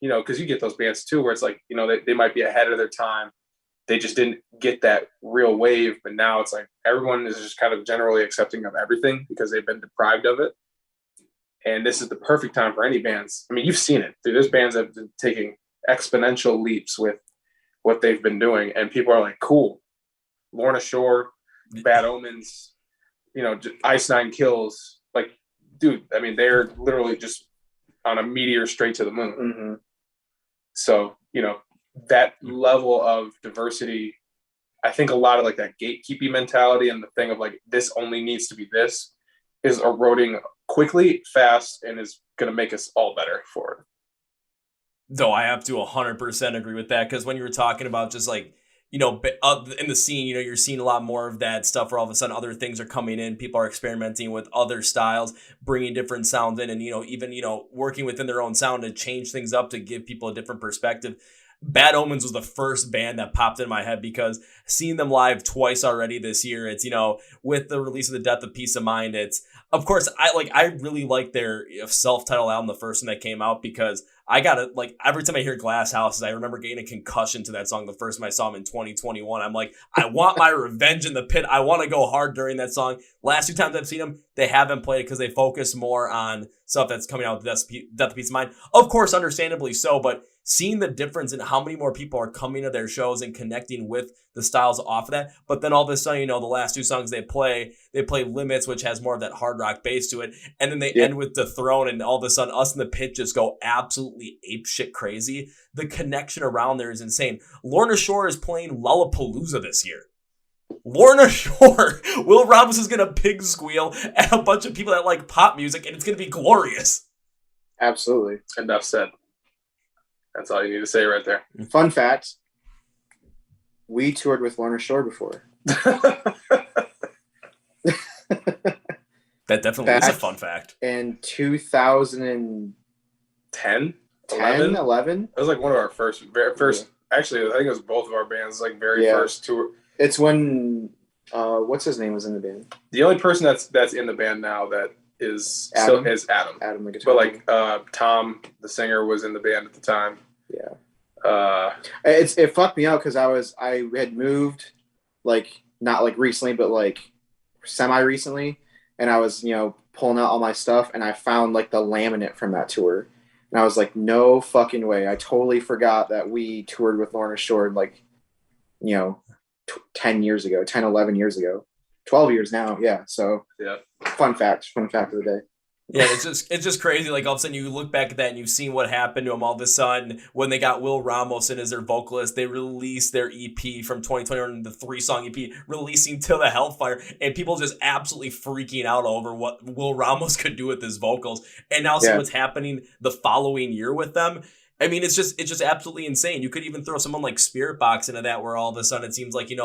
Speaker 3: because you get those bands too, where it's like, they might be ahead of their time. They just didn't get that real wave. But now it's like everyone is just kind of generally accepting of everything because they've been deprived of it. And this is the perfect time for any bands. I mean, you've seen it. There's bands that have been taking exponential leaps with what they've been doing. And people are like, cool. Lorna Shore, Bad Omens, Ice Nine Kills. Like, dude, I mean, they're literally just on a meteor straight to the moon.
Speaker 2: Mm-hmm.
Speaker 3: So, that level of diversity, I think a lot of like that gatekeeping mentality and the thing of like, this only needs to be this is eroding quickly, fast, and is going to make us all better for it.
Speaker 1: No, I have to 100% agree with that, because when you were talking about just like, in the scene, you're seeing a lot more of that stuff where all of a sudden other things are coming in. People are experimenting with other styles, bringing different sounds in, and, even, working within their own sound to change things up to give people a different perspective. Bad Omens was the first band that popped in my head because seeing them live twice already this year, it's, with the release of The Death of Peace of Mind, it's, of course, I really like their self-titled album, the first one that came out, because I got it. Like every time I hear Glass Houses, I remember getting a concussion to that song the first time I saw him in 2021. I'm like, I want my revenge in the pit. I want to go hard during that song. Last 2 times I've seen them, they haven't played it because they focus more on stuff that's coming out with Death of Peace of Mind. Of course, understandably so, but seeing the difference in how many more people are coming to their shows and connecting with the styles off of that. But then all of a sudden, the last 2 songs they play Limits, which has more of that hard rock bass to it. And then they end with The Throne, and all of a sudden us in the pit just go absolutely ape shit crazy. The connection around there is insane. Lorna Shore is playing Lollapalooza this year. Lorna Shore, Will Ramos is going to pig squeal at a bunch of people that like pop music, and it's going to be glorious.
Speaker 2: Absolutely.
Speaker 3: Enough said. That's all you need to say right there.
Speaker 2: Fun fact, we toured with Lorna Shore before.
Speaker 1: That definitely is a fun fact.
Speaker 2: In 2010, 11?
Speaker 3: It was like one of our first, actually, I think it was both of our bands, like first tour.
Speaker 2: It's when, what's his name was in the band?
Speaker 3: The only person that's in the band now that is
Speaker 2: Adam?
Speaker 3: still is Adam.
Speaker 2: Adam, the guitar.
Speaker 3: But like Tom, the singer, was in the band at the time.
Speaker 2: Yeah. It fucked me out because I had moved, like not like recently, but like semi recently, and I was pulling out all my stuff, and I found like the laminate from that tour, and I was like, no fucking way! I totally forgot that we toured with Lorna Shore like 10 years ago, 10, 11 years ago, 12 years now. Yeah. So
Speaker 3: yeah.
Speaker 2: Fun fact of the day.
Speaker 1: Yeah, it's just crazy. Like all of a sudden you look back at that and you've seen what happened to them. All of a sudden, when they got Will Ramos in as their vocalist, they released their EP from 2021, the 3-song EP, releasing To the Hellfire, and people just absolutely freaking out over what Will Ramos could do with his vocals. And now see what's happening the following year with them. I mean, it's just absolutely insane. You could even throw someone like Spiritbox into that, where all of a sudden it seems like, they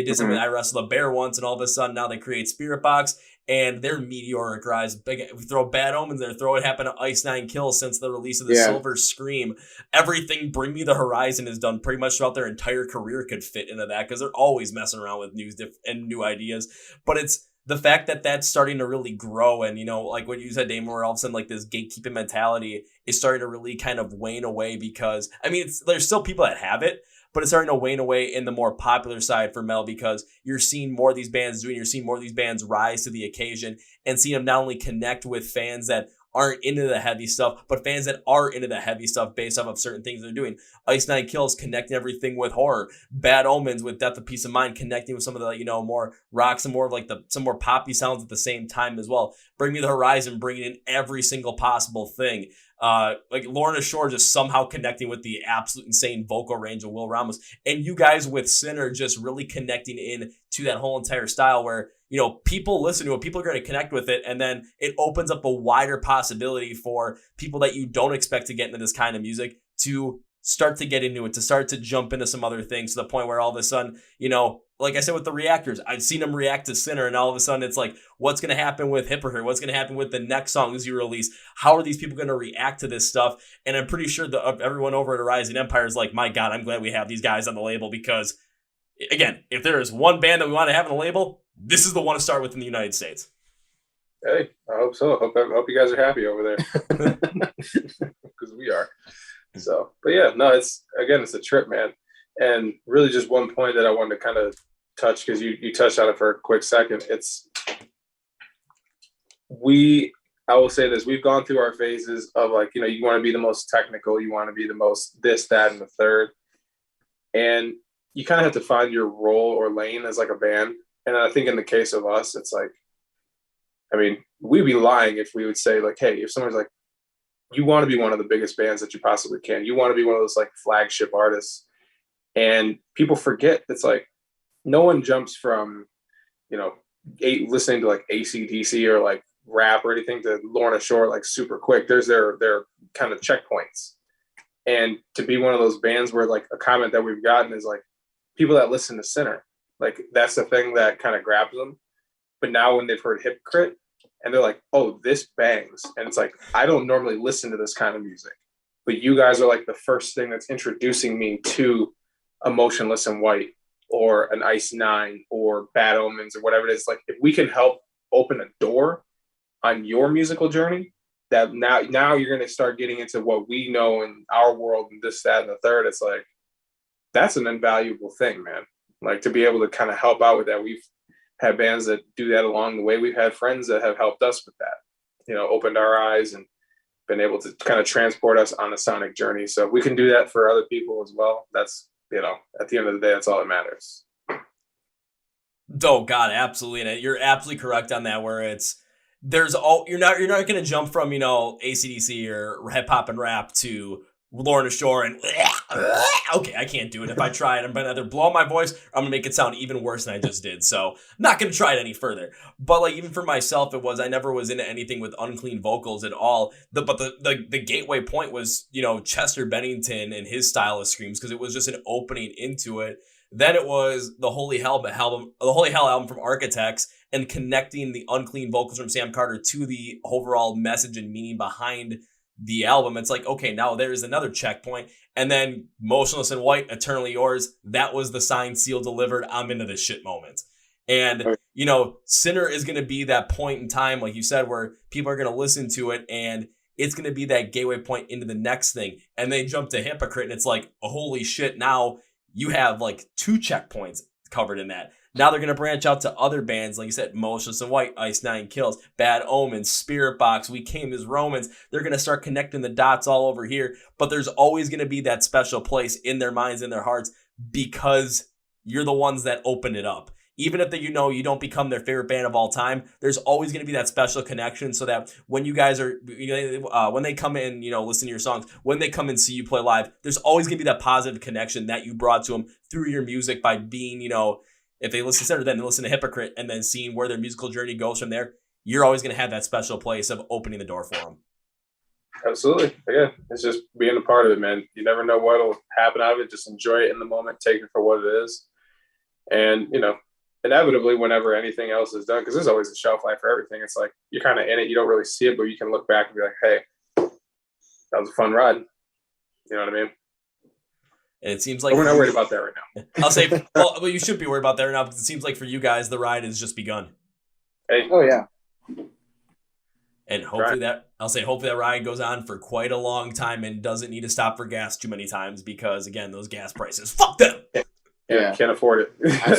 Speaker 1: did something with I Wrestle the Bear once, and all of a sudden now they create Spiritbox, and they're meteoric rise. We throw Bad Omens there, throw It Happened to Ice Nine Kills since the release of the Silver Scream. Everything Bring Me the Horizon has done pretty much throughout their entire career could fit into that, because they're always messing around with new ideas. But it's the fact that that's starting to really grow, and like what you said, Damon, where all of a sudden like this gatekeeping mentality is starting to really kind of wane away, because I mean there's still people that have it, but it's starting to wane away in the more popular side for metal, because you're seeing more of these bands you're seeing more of these bands rise to the occasion and seeing them not only connect with fans that aren't into the heavy stuff, but fans that are into the heavy stuff based off of certain things they're doing. Ice Nine Kills connecting everything with horror. Bad Omens with Death of Peace of Mind connecting with some of the, more rock, some more of like some more poppy sounds at the same time as well. Bring Me the Horizon, bringing in every single possible thing. Like Lorna Shore just somehow connecting with the absolute insane vocal range of Will Ramos. And you guys with Sinner just really connecting in to that whole entire style where, people listen to it, people are going to connect with it, and then it opens up a wider possibility for people that you don't expect to get into this kind of music to start to get into it, to start to jump into some other things, to the point where all of a sudden, like I said with the Reactors, I've seen them react to Sinner, and all of a sudden it's like, what's going to happen with Hypocrite? What's going to happen with the next songs you release? How are these people going to react to this stuff? And I'm pretty sure that everyone over at Rising Empire is like, my God, I'm glad we have these guys on the label, because again, if there is one band that we want to have on the label, this is the one to start with in the United States.
Speaker 3: Hey, I hope so. I hope you guys are happy over there, because we are. So, but yeah, no, it's a trip, man. And really just one point that I wanted to kind of touch, because you touched on it for a quick second. I will say this, we've gone through our phases of like, you want to be the most technical, you want to be the most this, that, and the third. And you kind of have to find your role or lane as like a band. And I think in the case of us, it's like, I mean, we'd be lying if we would say like, hey, if someone's like, you want to be one of the biggest bands that you possibly can, you want to be one of those like flagship artists, and people forget it's like, no one jumps from, listening to like AC/DC or like rap or anything to Lorna Shore like super quick. There's their kind of checkpoints. And to be one of those bands where like a comment that we've gotten is like, people that listen to Sinner, like that's the thing that kind of grabs them. But now when they've heard Hypocrite and they're like, oh, this bangs. And it's like, I don't normally listen to this kind of music, but you guys are like the first thing that's introducing me to Emotionless in White or an Ice Nine or Bad Omens or whatever it is. Like if we can help open a door on your musical journey, that now you're going to start getting into what we know in our world and this, that, and the third. It's like, that's an invaluable thing, man. Like, to be able to kind of help out with that. We've had bands that do that along the way. We've had friends that have helped us with that, you know, opened our eyes and been able to kind of transport us on a sonic journey. So if we can do that for other people as well, that's, you know, at the end of the day, that's all that matters.
Speaker 1: Oh God, absolutely. And you're absolutely correct on that, where you're not going to jump from, you know, AC/DC or hip hop and rap to Lorna Shore and okay, I can't do it. If I try it, I'm going to either blow my voice or I'm going to make it sound even worse than I just did. So I'm not going to try it any further. But like, even for myself, I never was into anything with unclean vocals at all. But the gateway point was, you know, Chester Bennington and his style of screams, because it was just an opening into it. Then it was the Holy Hell album from Architects, and connecting the unclean vocals from Sam Carter to the overall message and meaning behind the album. It's like, okay, now there's another checkpoint. And then Motionless in White, Eternally Yours, that was the signed, seal, delivered, I'm into this shit moment. And, you know, Sinner is going to be that point in time, like you said, where people are going to listen to it, and it's going to be that gateway point into the next thing. And they jump to Hypocrite, and it's like, oh, holy shit, now you have like 2 checkpoints covered in that. Now they're going to branch out to other bands, like you said, Motionless in White, Ice Nine Kills, Bad Omens, Spiritbox, We Came as Romans. They're going to start connecting the dots all over here, but there's always going to be that special place in their minds and their hearts, because you're the ones that open it up. Even if you know you don't become their favorite band of all time, there's always going to be that special connection, so that when you guys are, when they come in, you know, listen to your songs, when they come and see you play live, there's always going to be that positive connection that you brought to them through your music by being, you know, if they listen to Center, then they listen to Hypocrite, and then seeing where their musical journey goes from there, you're always going to have that special place of opening the door for them.
Speaker 3: Absolutely. Yeah. It's just being a part of it, man. You never know what'll happen out of it. Just enjoy it in the moment, take it for what it is. And, you know, inevitably, whenever anything else is done, because there's always a shelf life for everything, it's like you're kind of in it, you don't really see it, but you can look back and be like, hey, that was a fun ride. You know what I mean?
Speaker 1: And it seems like
Speaker 3: we're not worried about that right now.
Speaker 1: I'll say, well, you should be worried about that right now, because it seems like for you guys, the ride has just begun.
Speaker 3: Hey.
Speaker 2: Oh yeah.
Speaker 1: And hopefully that ride goes on for quite a long time and doesn't need to stop for gas too many times, because again, those gas prices, fuck them.
Speaker 3: Yeah. Can't afford it.
Speaker 2: I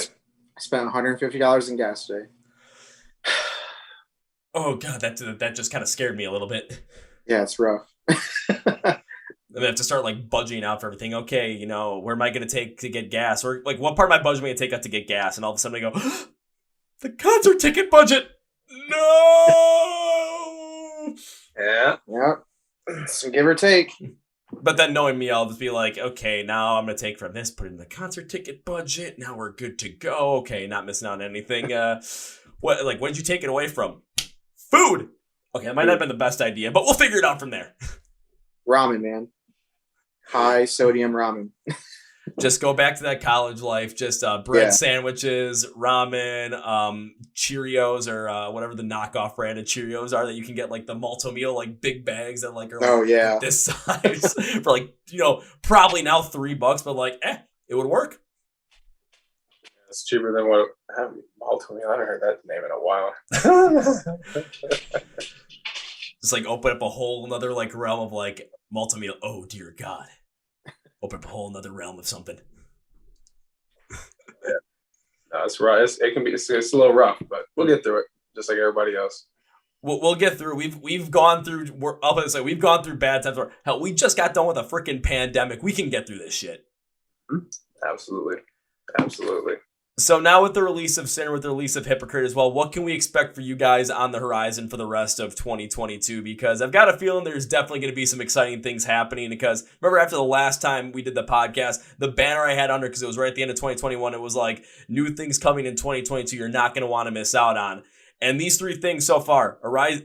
Speaker 2: spent $150 in gas today.
Speaker 1: Oh God, that just kind of scared me a little bit.
Speaker 2: Yeah, it's rough.
Speaker 1: I'm gonna have to start like budgeting out for everything. Okay, you know, where am I gonna take to get gas? Or like, what part of my budget am I gonna take out to get gas? And all of a sudden I go, the concert ticket budget. No.
Speaker 2: Yeah. So give or take.
Speaker 1: But then knowing me, I'll just be like, okay, now I'm gonna take from this, put it in the concert ticket budget. Now we're good to go. Okay, not missing out on anything. What did you take it away from? Food. Okay, that might not have been the best idea, but we'll figure it out from there.
Speaker 2: Ramen, man. High sodium ramen.
Speaker 1: Just go back to that college life. Just bread sandwiches, ramen, Cheerios, or whatever the knockoff brand of Cheerios are that you can get, like the Malto-Meal, like big bags that like are like this size for like, you know, probably now $3, but like, it would work.
Speaker 3: It's cheaper than what Malto-Meal. I haven't heard that name in a while.
Speaker 1: Just like open up a whole another like realm of like Malto-Meal. Oh dear God. Open up a whole another realm of something.
Speaker 3: Yeah. No, it's right. It's a little rough, but we'll get through it, just like everybody else.
Speaker 1: We'll get through. We've gone through. We've gone through bad times. Hell, we just got done with a freaking pandemic. We can get through this shit.
Speaker 3: Absolutely.
Speaker 1: So now with the release of Sinner, with the release of Hypocrite as well, what can we expect for you guys on the horizon for the rest of 2022? Because I've got a feeling there's definitely going to be some exciting things happening. Because remember, after the last time we did the podcast, the banner I had under, because it was right at the end of 2021, it was like, new things coming in 2022 you're not going to want to miss out on. And these 3 things so far,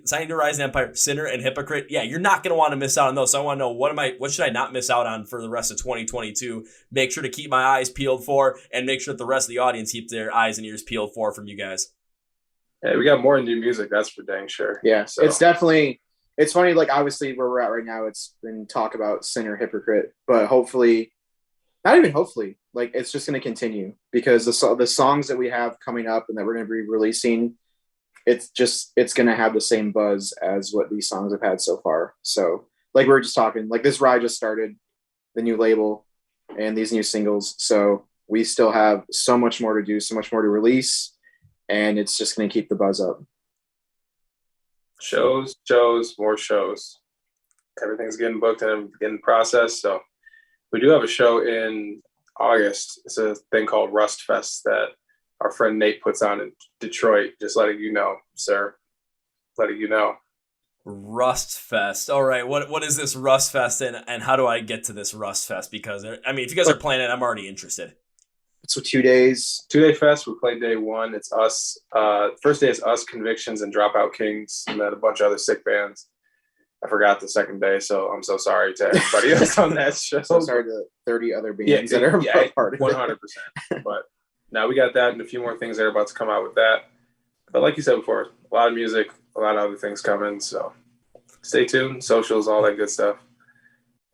Speaker 1: Signing to Rise Empire, Sinner, and Hypocrite, yeah, you're not going to want to miss out on those. So I want to know, what should I not miss out on for the rest of 2022? Make sure to keep my eyes peeled for, and make sure that the rest of the audience keep their eyes and ears peeled for from you guys.
Speaker 3: Hey, we got more new music, that's for dang sure.
Speaker 2: Yeah, so. It's definitely, it's funny, like obviously where we're at right now, it's been talk about Sinner, Hypocrite, but hopefully, not even hopefully, like it's just going to continue, because the songs that we have coming up and that we're going to be releasing it's gonna have the same buzz as what these songs have had so far. So like we were just talking, like this ride just started, the new label and these new singles. So we still have so much more to do, so much more to release, and it's just gonna keep the buzz up.
Speaker 3: Shows, more shows. Everything's getting booked and getting processed. So we do have a show in August. It's a thing called Rust Fest that our friend Nate puts on in Detroit. Just letting you know, sir. Letting you know.
Speaker 1: Rust Fest. All right. What is this Rust Fest and how do I get to this Rust Fest? Because, I mean, if you guys are playing it, I'm already interested.
Speaker 2: So 2 days.
Speaker 3: 2-day fest. We play day one. It's us. First day is us, Convictions, and Dropout Kings, and then a bunch of other sick bands. I forgot the second day, so I'm so sorry to everybody else on that show.
Speaker 2: So sorry to 30 other bands that are part of it.
Speaker 3: 100%. But now we got that and a few more things that are about to come out with that. But like you said before, a lot of music, a lot of other things coming. So stay tuned, socials, all that good stuff.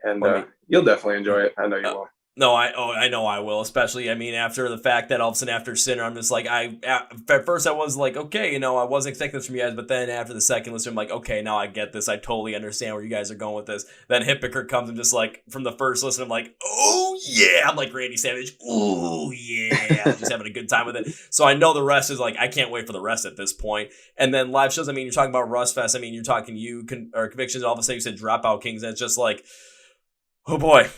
Speaker 3: And you'll definitely enjoy it. I know you will.
Speaker 1: No, I know I will, especially, I mean, after the fact that all of a sudden after Sinner, I'm just like, at first I was like, okay, I wasn't expecting this from you guys, but then after the second listen, I'm like, okay, now I get this. I totally understand where you guys are going with this. Then Hypocrite comes and just like, from the first listen, I'm like, oh yeah, I'm like Randy Savage, oh yeah, I'm just having a good time with it. So I know the rest is like, I can't wait for the rest at this point. And then live shows, I mean, you're talking about Rust Fest, I mean, you're talking Convictions, all of a sudden you said Dropout Kings, and it's just like, oh boy.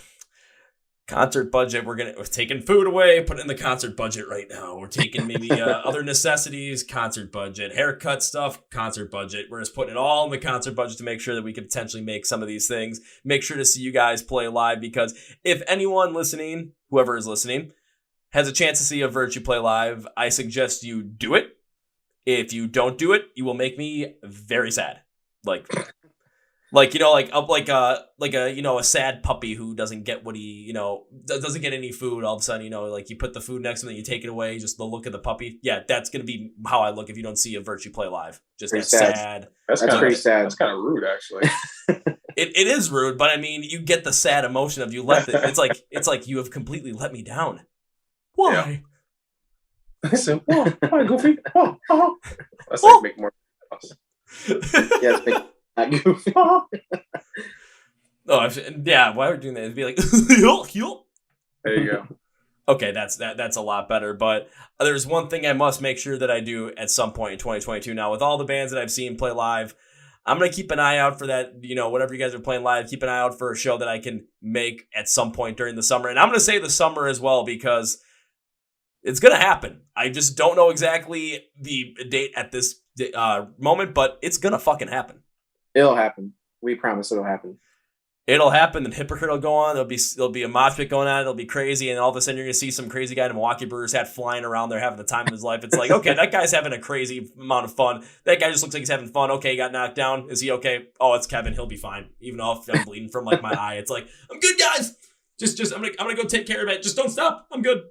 Speaker 1: Concert budget, we're taking food away, put it in the concert budget right now. We're taking maybe other necessities, concert budget, haircut stuff, concert budget. We're just putting it all in the concert budget to make sure that we could potentially make some of these things. Make sure to see you guys play live, because if anyone listening, whoever is listening, has a chance to see a Virtue play live, I suggest you do it. If you don't do it, you will make me very sad. Like a sad puppy who doesn't get what he, doesn't get any food. All of a sudden, like you put the food next to him and you take it away, just the look of the puppy. Yeah, that's going to be how I look if you don't see a Virtue play live. Just that sad.
Speaker 2: That's pretty sad.
Speaker 3: That's kind of rude, actually.
Speaker 1: It is rude, but I mean, you get the sad emotion of you let it. It's like you have completely let me down. Why?
Speaker 3: Yeah. I said, why, Goofy? Oh. That's like make more.
Speaker 2: Yeah, it's goofy.
Speaker 1: Why are we doing that? It'd be like,
Speaker 3: there you go.
Speaker 1: Okay, that's a lot better. But there's one thing I must make sure that I do at some point in 2022. Now, with all the bands that I've seen play live, I'm gonna keep an eye out for that. Whatever you guys are playing live, keep an eye out for a show that I can make at some point during the summer. And I'm gonna say the summer as well, because it's gonna happen. I just don't know exactly the date at this moment, but it's gonna fucking happen.
Speaker 2: It'll happen. We promise it'll happen.
Speaker 1: It'll happen. The Hypocrite will go on. There'll be a mosh pit going on. It'll be crazy, and all of a sudden you're gonna see some crazy guy in a Milwaukee Brewers hat flying around there having the time of his life. It's like, okay, that guy's having a crazy amount of fun. That guy just looks like he's having fun. Okay, he got knocked down. Is he okay? Oh, it's Kevin. He'll be fine. Even though if I'm bleeding from like my eye, it's like, I'm good, guys. Just I'm gonna go take care of it. Just don't stop. I'm good.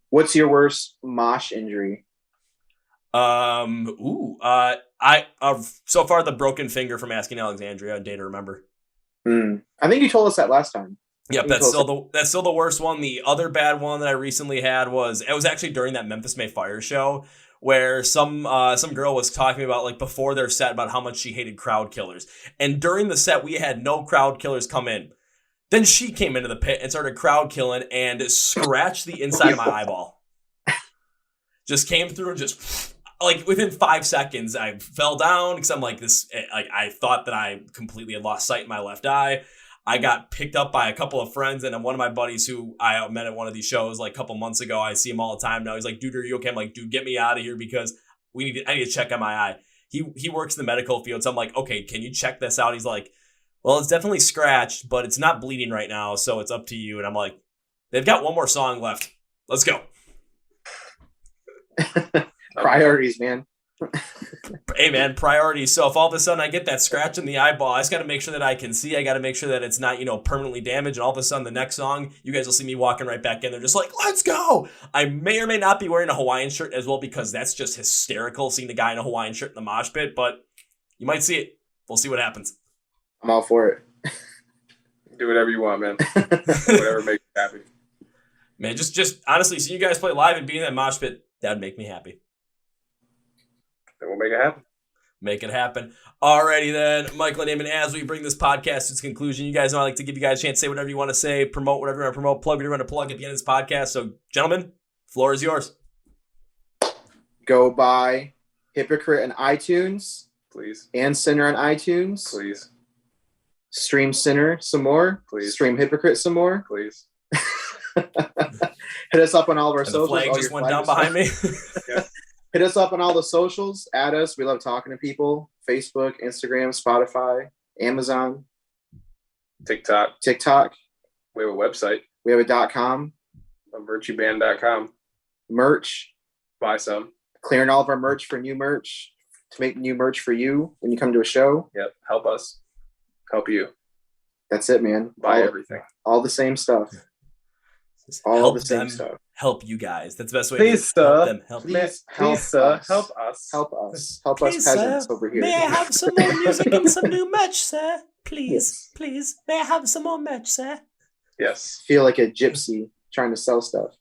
Speaker 2: What's your worst mosh injury?
Speaker 1: So far the broken finger from Asking Alexandria, a day to remember.
Speaker 2: I think you told us that last time.
Speaker 1: Yep, that's still the worst one. The other bad one that I recently had was actually during that Memphis May Fire show, where some girl was talking about, like, before their set, about how much she hated crowd killers. And during the set, we had no crowd killers come in. Then she came into the pit and started crowd killing and scratched the inside of my eyeball. Just came through and just, like, within 5 seconds, I fell down because I'm like this. Like, I thought that I completely had lost sight in my left eye. I got picked up by a couple of friends, and one of my buddies who I met at one of these shows like a couple months ago. I see him all the time now. He's like, "Dude, are you okay?" I'm like, "Dude, get me out of here because I need to check on my eye." He works in the medical field, so I'm like, "Okay, can you check this out?" He's like, "Well, it's definitely scratched, but it's not bleeding right now, so it's up to you." And I'm like, "They've got one more song left. Let's go."
Speaker 2: Priorities, man.
Speaker 1: Hey, man, priorities. So if all of a sudden I get that scratch in the eyeball, I just got to make sure that I can see. I got to make sure that it's not, permanently damaged. And all of a sudden the next song, you guys will see me walking right back in there just like, let's go. I may or may not be wearing a Hawaiian shirt as well, because that's just hysterical seeing the guy in a Hawaiian shirt in the mosh pit. But you might see it. We'll see what happens.
Speaker 2: I'm all for it.
Speaker 3: Do whatever you want, man. Whatever makes you happy.
Speaker 1: Man, just honestly, seeing you guys play live and being in that mosh pit, that would make me happy.
Speaker 3: then we'll make it happen.
Speaker 1: Make it happen. Alrighty then, Michael and Damon, as we bring this podcast to its conclusion, you guys know I like to give you guys a chance to say whatever you want to say, promote whatever you want to promote, plug whatever you want to plug at the end of this podcast. So, gentlemen, floor is yours.
Speaker 2: Go buy Hypocrite on iTunes.
Speaker 3: Please.
Speaker 2: And Sinner on iTunes.
Speaker 3: Please.
Speaker 2: Stream Sinner some more.
Speaker 3: Please.
Speaker 2: Stream Hypocrite some more.
Speaker 3: Please.
Speaker 2: Hit us up on all of our
Speaker 1: And the
Speaker 2: socials.
Speaker 1: flag just went down behind me.
Speaker 3: Yeah.
Speaker 2: Hit us up on all the socials. Add us. We love talking to people. Facebook, Instagram, Spotify, Amazon,
Speaker 3: TikTok.
Speaker 2: We
Speaker 3: We have a website.
Speaker 2: have a .com.
Speaker 3: virtueband.com.
Speaker 2: Merch.
Speaker 3: Buy some.
Speaker 2: Clearing all of our merch for new merch to make new merch for you when you come to a show.
Speaker 3: Yep. Help us. Help you.
Speaker 2: That's it, man.
Speaker 3: Buy everything.
Speaker 2: All the same stuff. All
Speaker 1: help
Speaker 2: the same
Speaker 1: them
Speaker 2: stuff.
Speaker 1: help you guys. That's the best way
Speaker 3: Please,
Speaker 1: to help
Speaker 3: sir.
Speaker 1: them help.
Speaker 2: Please
Speaker 3: Please, sir.
Speaker 2: us.
Speaker 3: Help us.
Speaker 2: Help us. Help
Speaker 1: Please,
Speaker 2: us peasants over here.
Speaker 1: May I have some more music and some new merch, sir? Please,
Speaker 2: Yes.
Speaker 1: please. May I have some more merch, sir?
Speaker 3: Yes.
Speaker 2: Feel like a gypsy trying to sell stuff.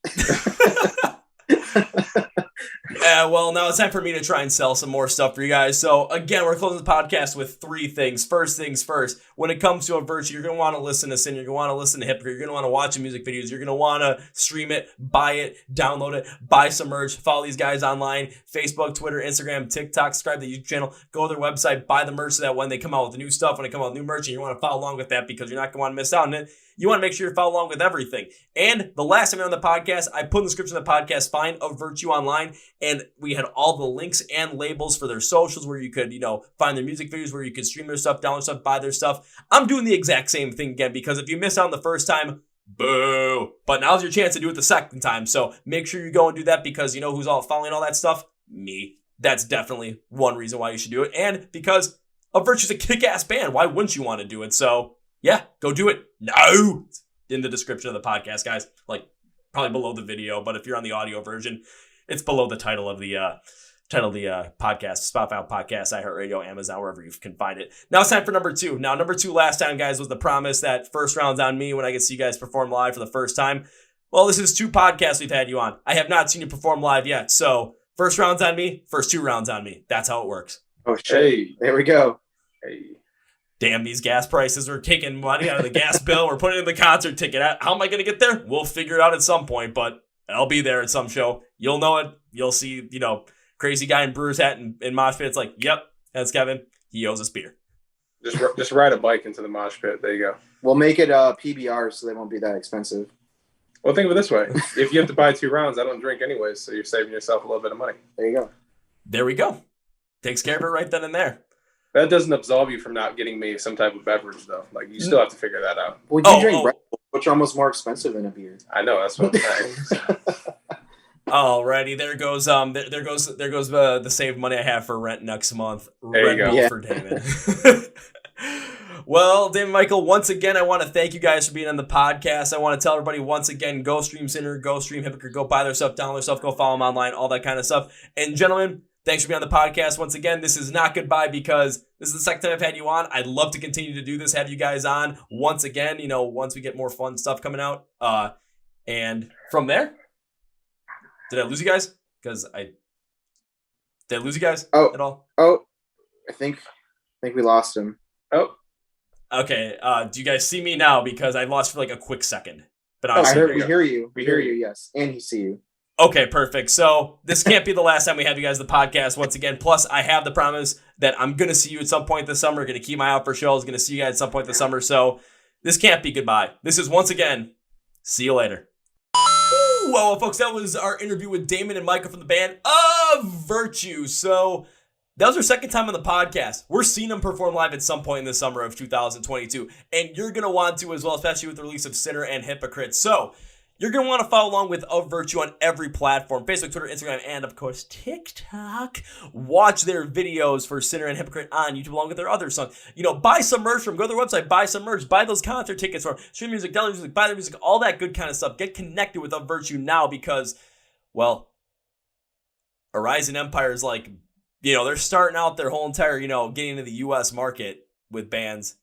Speaker 1: Well, now it's time for me to try and sell some more stuff for you guys. So, again, we're closing the podcast with three things. First things first, when it comes to a virtue, you're going to want to listen to Sin. You're going to want to listen to Hypocrite. You're going to want to watch the music videos. You're going to want to stream it, buy it, download it, buy some merch, follow these guys online, Facebook, Twitter, Instagram, TikTok, subscribe to the YouTube channel, go to their website, buy the merch so that when they come out with the new stuff, when they come out with new merch, and you want to follow along with that because you're not going to want to miss out on it, you want to make sure you follow along with everything. And the last time on the podcast, I put in the description of the podcast, find a virtue online, and we had all the links and labels for their socials where you could, find their music videos, where you could stream their stuff, download stuff, buy their stuff. I'm doing the exact same thing again because if you missed out on the first time, boo. But now's your chance to do it the second time. So make sure you go and do that because you know who's all following all that stuff? Me. That's definitely one reason why you should do it. And because a virtue's a kick-ass band. Why wouldn't you want to do it? So yeah, go do it. No! It's in the description of the podcast, guys. Like, probably below the video, but if you're on the audio version, it's below the title of the podcast, Spotify podcast, iHeart Radio, Amazon, wherever you can find it. Now it's time for number two. Now, number two last time, guys, was the promise that first round's on me when I get to see you guys perform live for the first time. Well, this is 2 podcasts we've had you on. I have not seen you perform live yet. So first round's on me, first 2 rounds on me. That's how it works.
Speaker 2: Oh, shit.
Speaker 3: Hey.
Speaker 2: There we go.
Speaker 3: Hey.
Speaker 1: Damn, these gas prices. We're taking money out of the gas bill. We're putting it in the concert ticket. How am I going to get there? We'll figure it out at some point, but I'll be there at some show. You'll know it. You'll see, crazy guy in Brewer's hat and mosh pit. It's like, yep, that's Kevin. He owes us beer.
Speaker 3: Just ride a bike into the mosh pit. There you go.
Speaker 2: We'll make it PBR so they won't be that expensive.
Speaker 3: Well, think of it this way. If you have to buy 2 rounds, I don't drink anyways, so you're saving yourself a little bit of money.
Speaker 2: There you go.
Speaker 1: There we go. Takes care of it right then and there.
Speaker 3: That doesn't absolve you from not getting me some type of beverage, though. Like, you still have to figure that out.
Speaker 2: Well, you drink Red Bull, which are almost more expensive than a beer.
Speaker 3: I know, that's what I'm saying.
Speaker 1: Alrighty, there goes the saved money I have for rent next month.
Speaker 3: There you
Speaker 1: Red
Speaker 3: go.
Speaker 1: Bull
Speaker 2: Yeah.
Speaker 1: for Damon. Well, Damon, Michael, once again, I want to thank you guys for being on the podcast. I want to tell everybody once again, go stream Sinner, go stream Hypocrite, go buy their stuff, download their stuff, go follow them online, all that kind of stuff. And gentlemen, thanks for being on the podcast. Once again, this is not goodbye because this is the second time I've had you on. I'd love to continue to do this, have you guys on once again, once we get more fun stuff coming out. And from there, did I lose you guys? Did I lose you guys at all?
Speaker 2: Oh, I think we lost him.
Speaker 3: Oh,
Speaker 1: Okay, do you guys see me now? Because I lost for like a quick second. But
Speaker 2: I heard
Speaker 3: you
Speaker 2: we
Speaker 3: go.
Speaker 2: hear you.
Speaker 3: We
Speaker 2: We hear
Speaker 3: hear
Speaker 2: you, yes. And he see you.
Speaker 1: Okay, perfect. So this can't be the last time we have you guys on the podcast once again. Plus, I have the promise that I'm going to see you at some point this summer. Going to keep my eye out for shows. Going to see you guys at some point this summer. So this can't be goodbye. This is once again, see you later. Well, folks, that was our interview with Damon and Michael from the band of Virtue. So that was our second time on the podcast. We're seeing them perform live at some point in the summer of 2022. And you're going to want to as well, especially with the release of Sinner and Hypocrite. So you're going to want to follow along with Of Virtue on every platform, Facebook, Twitter, Instagram, and of course, TikTok. Watch their videos for Sinner and Hypocrite on YouTube along with their other songs. Buy some merch from them. Go to their website, buy some merch, buy those concert tickets from them. Stream music, download music, buy their music, all that good kind of stuff. Get connected with Of Virtue now because, well, Horizon Empire is like, they're starting out their whole entire, getting into the U.S. market with bands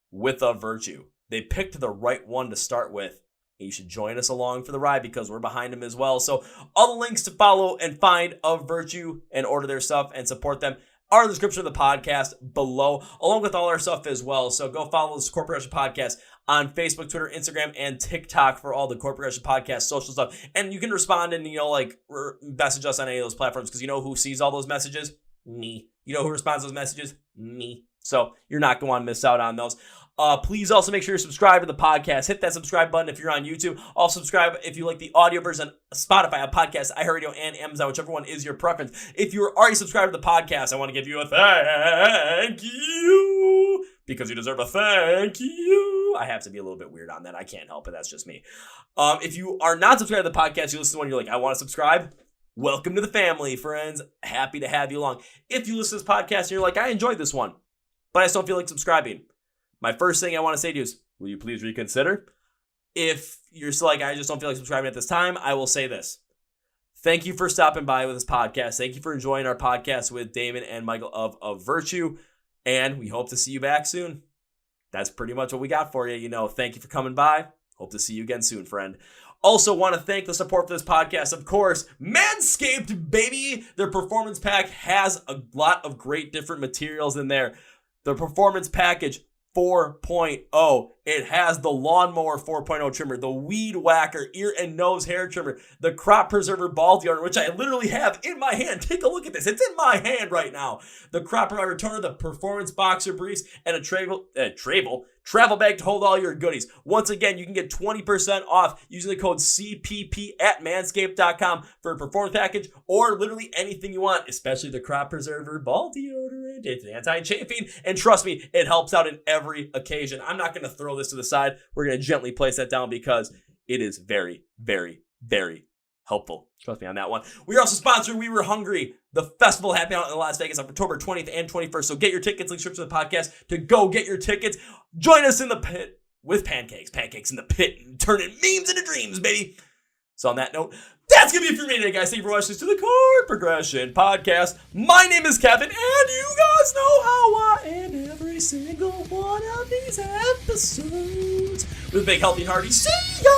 Speaker 1: with Of Virtue. They picked the right one to start with And you should join us along for the ride because we're behind them as well. So all the links to follow and find Of Virtue and order their stuff and support them are in the description of the podcast below, along with all our stuff as well. So go follow the Chord Progression Podcast on Facebook, Twitter, Instagram, and TikTok for all the Chord Progression Podcast social stuff. And you can respond and, message us on any of those platforms because you know who sees all those messages? Me. You know who responds to those messages? Me. So you're not going to want to miss out on those. Please also make sure you're subscribed to the podcast. Hit that subscribe button if you're on YouTube. Also subscribe if you like the audio version on Spotify, on Podcast, iHeartRadio, and Amazon, whichever one is your preference. If you're already subscribed to the podcast, I want to give you a thank you because you deserve a thank you. I have to be a little bit weird on that. I can't help it. That's just me. If you are not subscribed to the podcast, you listen to one, you're like, I want to subscribe. Welcome to the family, friends. Happy to have you along. If you listen to this podcast and you're like, I enjoyed this one, but I just don't feel like subscribing. My first thing I want to say to you is, will you please reconsider? If you're still like, I just don't feel like subscribing at this time, I will say this. Thank you for stopping by with this podcast. Thank you for enjoying our podcast with Damon and Michael of Virtue. And we hope to see you back soon. That's pretty much what we got for you. Thank you for coming by. Hope to see you again soon, friend. Also want to thank the support for this podcast, of course, Manscaped, baby. Their performance pack has a lot of great different materials in there. The performance package 4.0. It has the lawnmower 4.0 trimmer, the weed whacker ear and nose hair trimmer, the crop preserver ball deodorant, which I literally have in my hand. Take a look at this. It's in my hand right now. The crop preserver toner, the performance boxer briefs, and a travel bag to hold all your goodies. Once again, you can get 20% off using the code CPP at manscaped.com for a performance package or literally anything you want, especially the crop preserver ball deodorant. It's anti-chafing, and trust me, it helps out in every occasion. I'm not going to throw this to the side. We're going to gently place that down because it is very, very, very helpful. Trust me on that one. We are also sponsored We Were Hungry, the festival happening out in Las Vegas on October 20th and 21st. So get your tickets, link to the podcast to go get your tickets. Join us in the pit with pancakes in the pit, and turning memes into dreams, baby. So on that note, that's going to be it for me today, guys. Thank you for watching to the Chord Progression Podcast. My name is Kevin, and you guys know how I end every single one of these episodes with a big, healthy, and hearty see ya!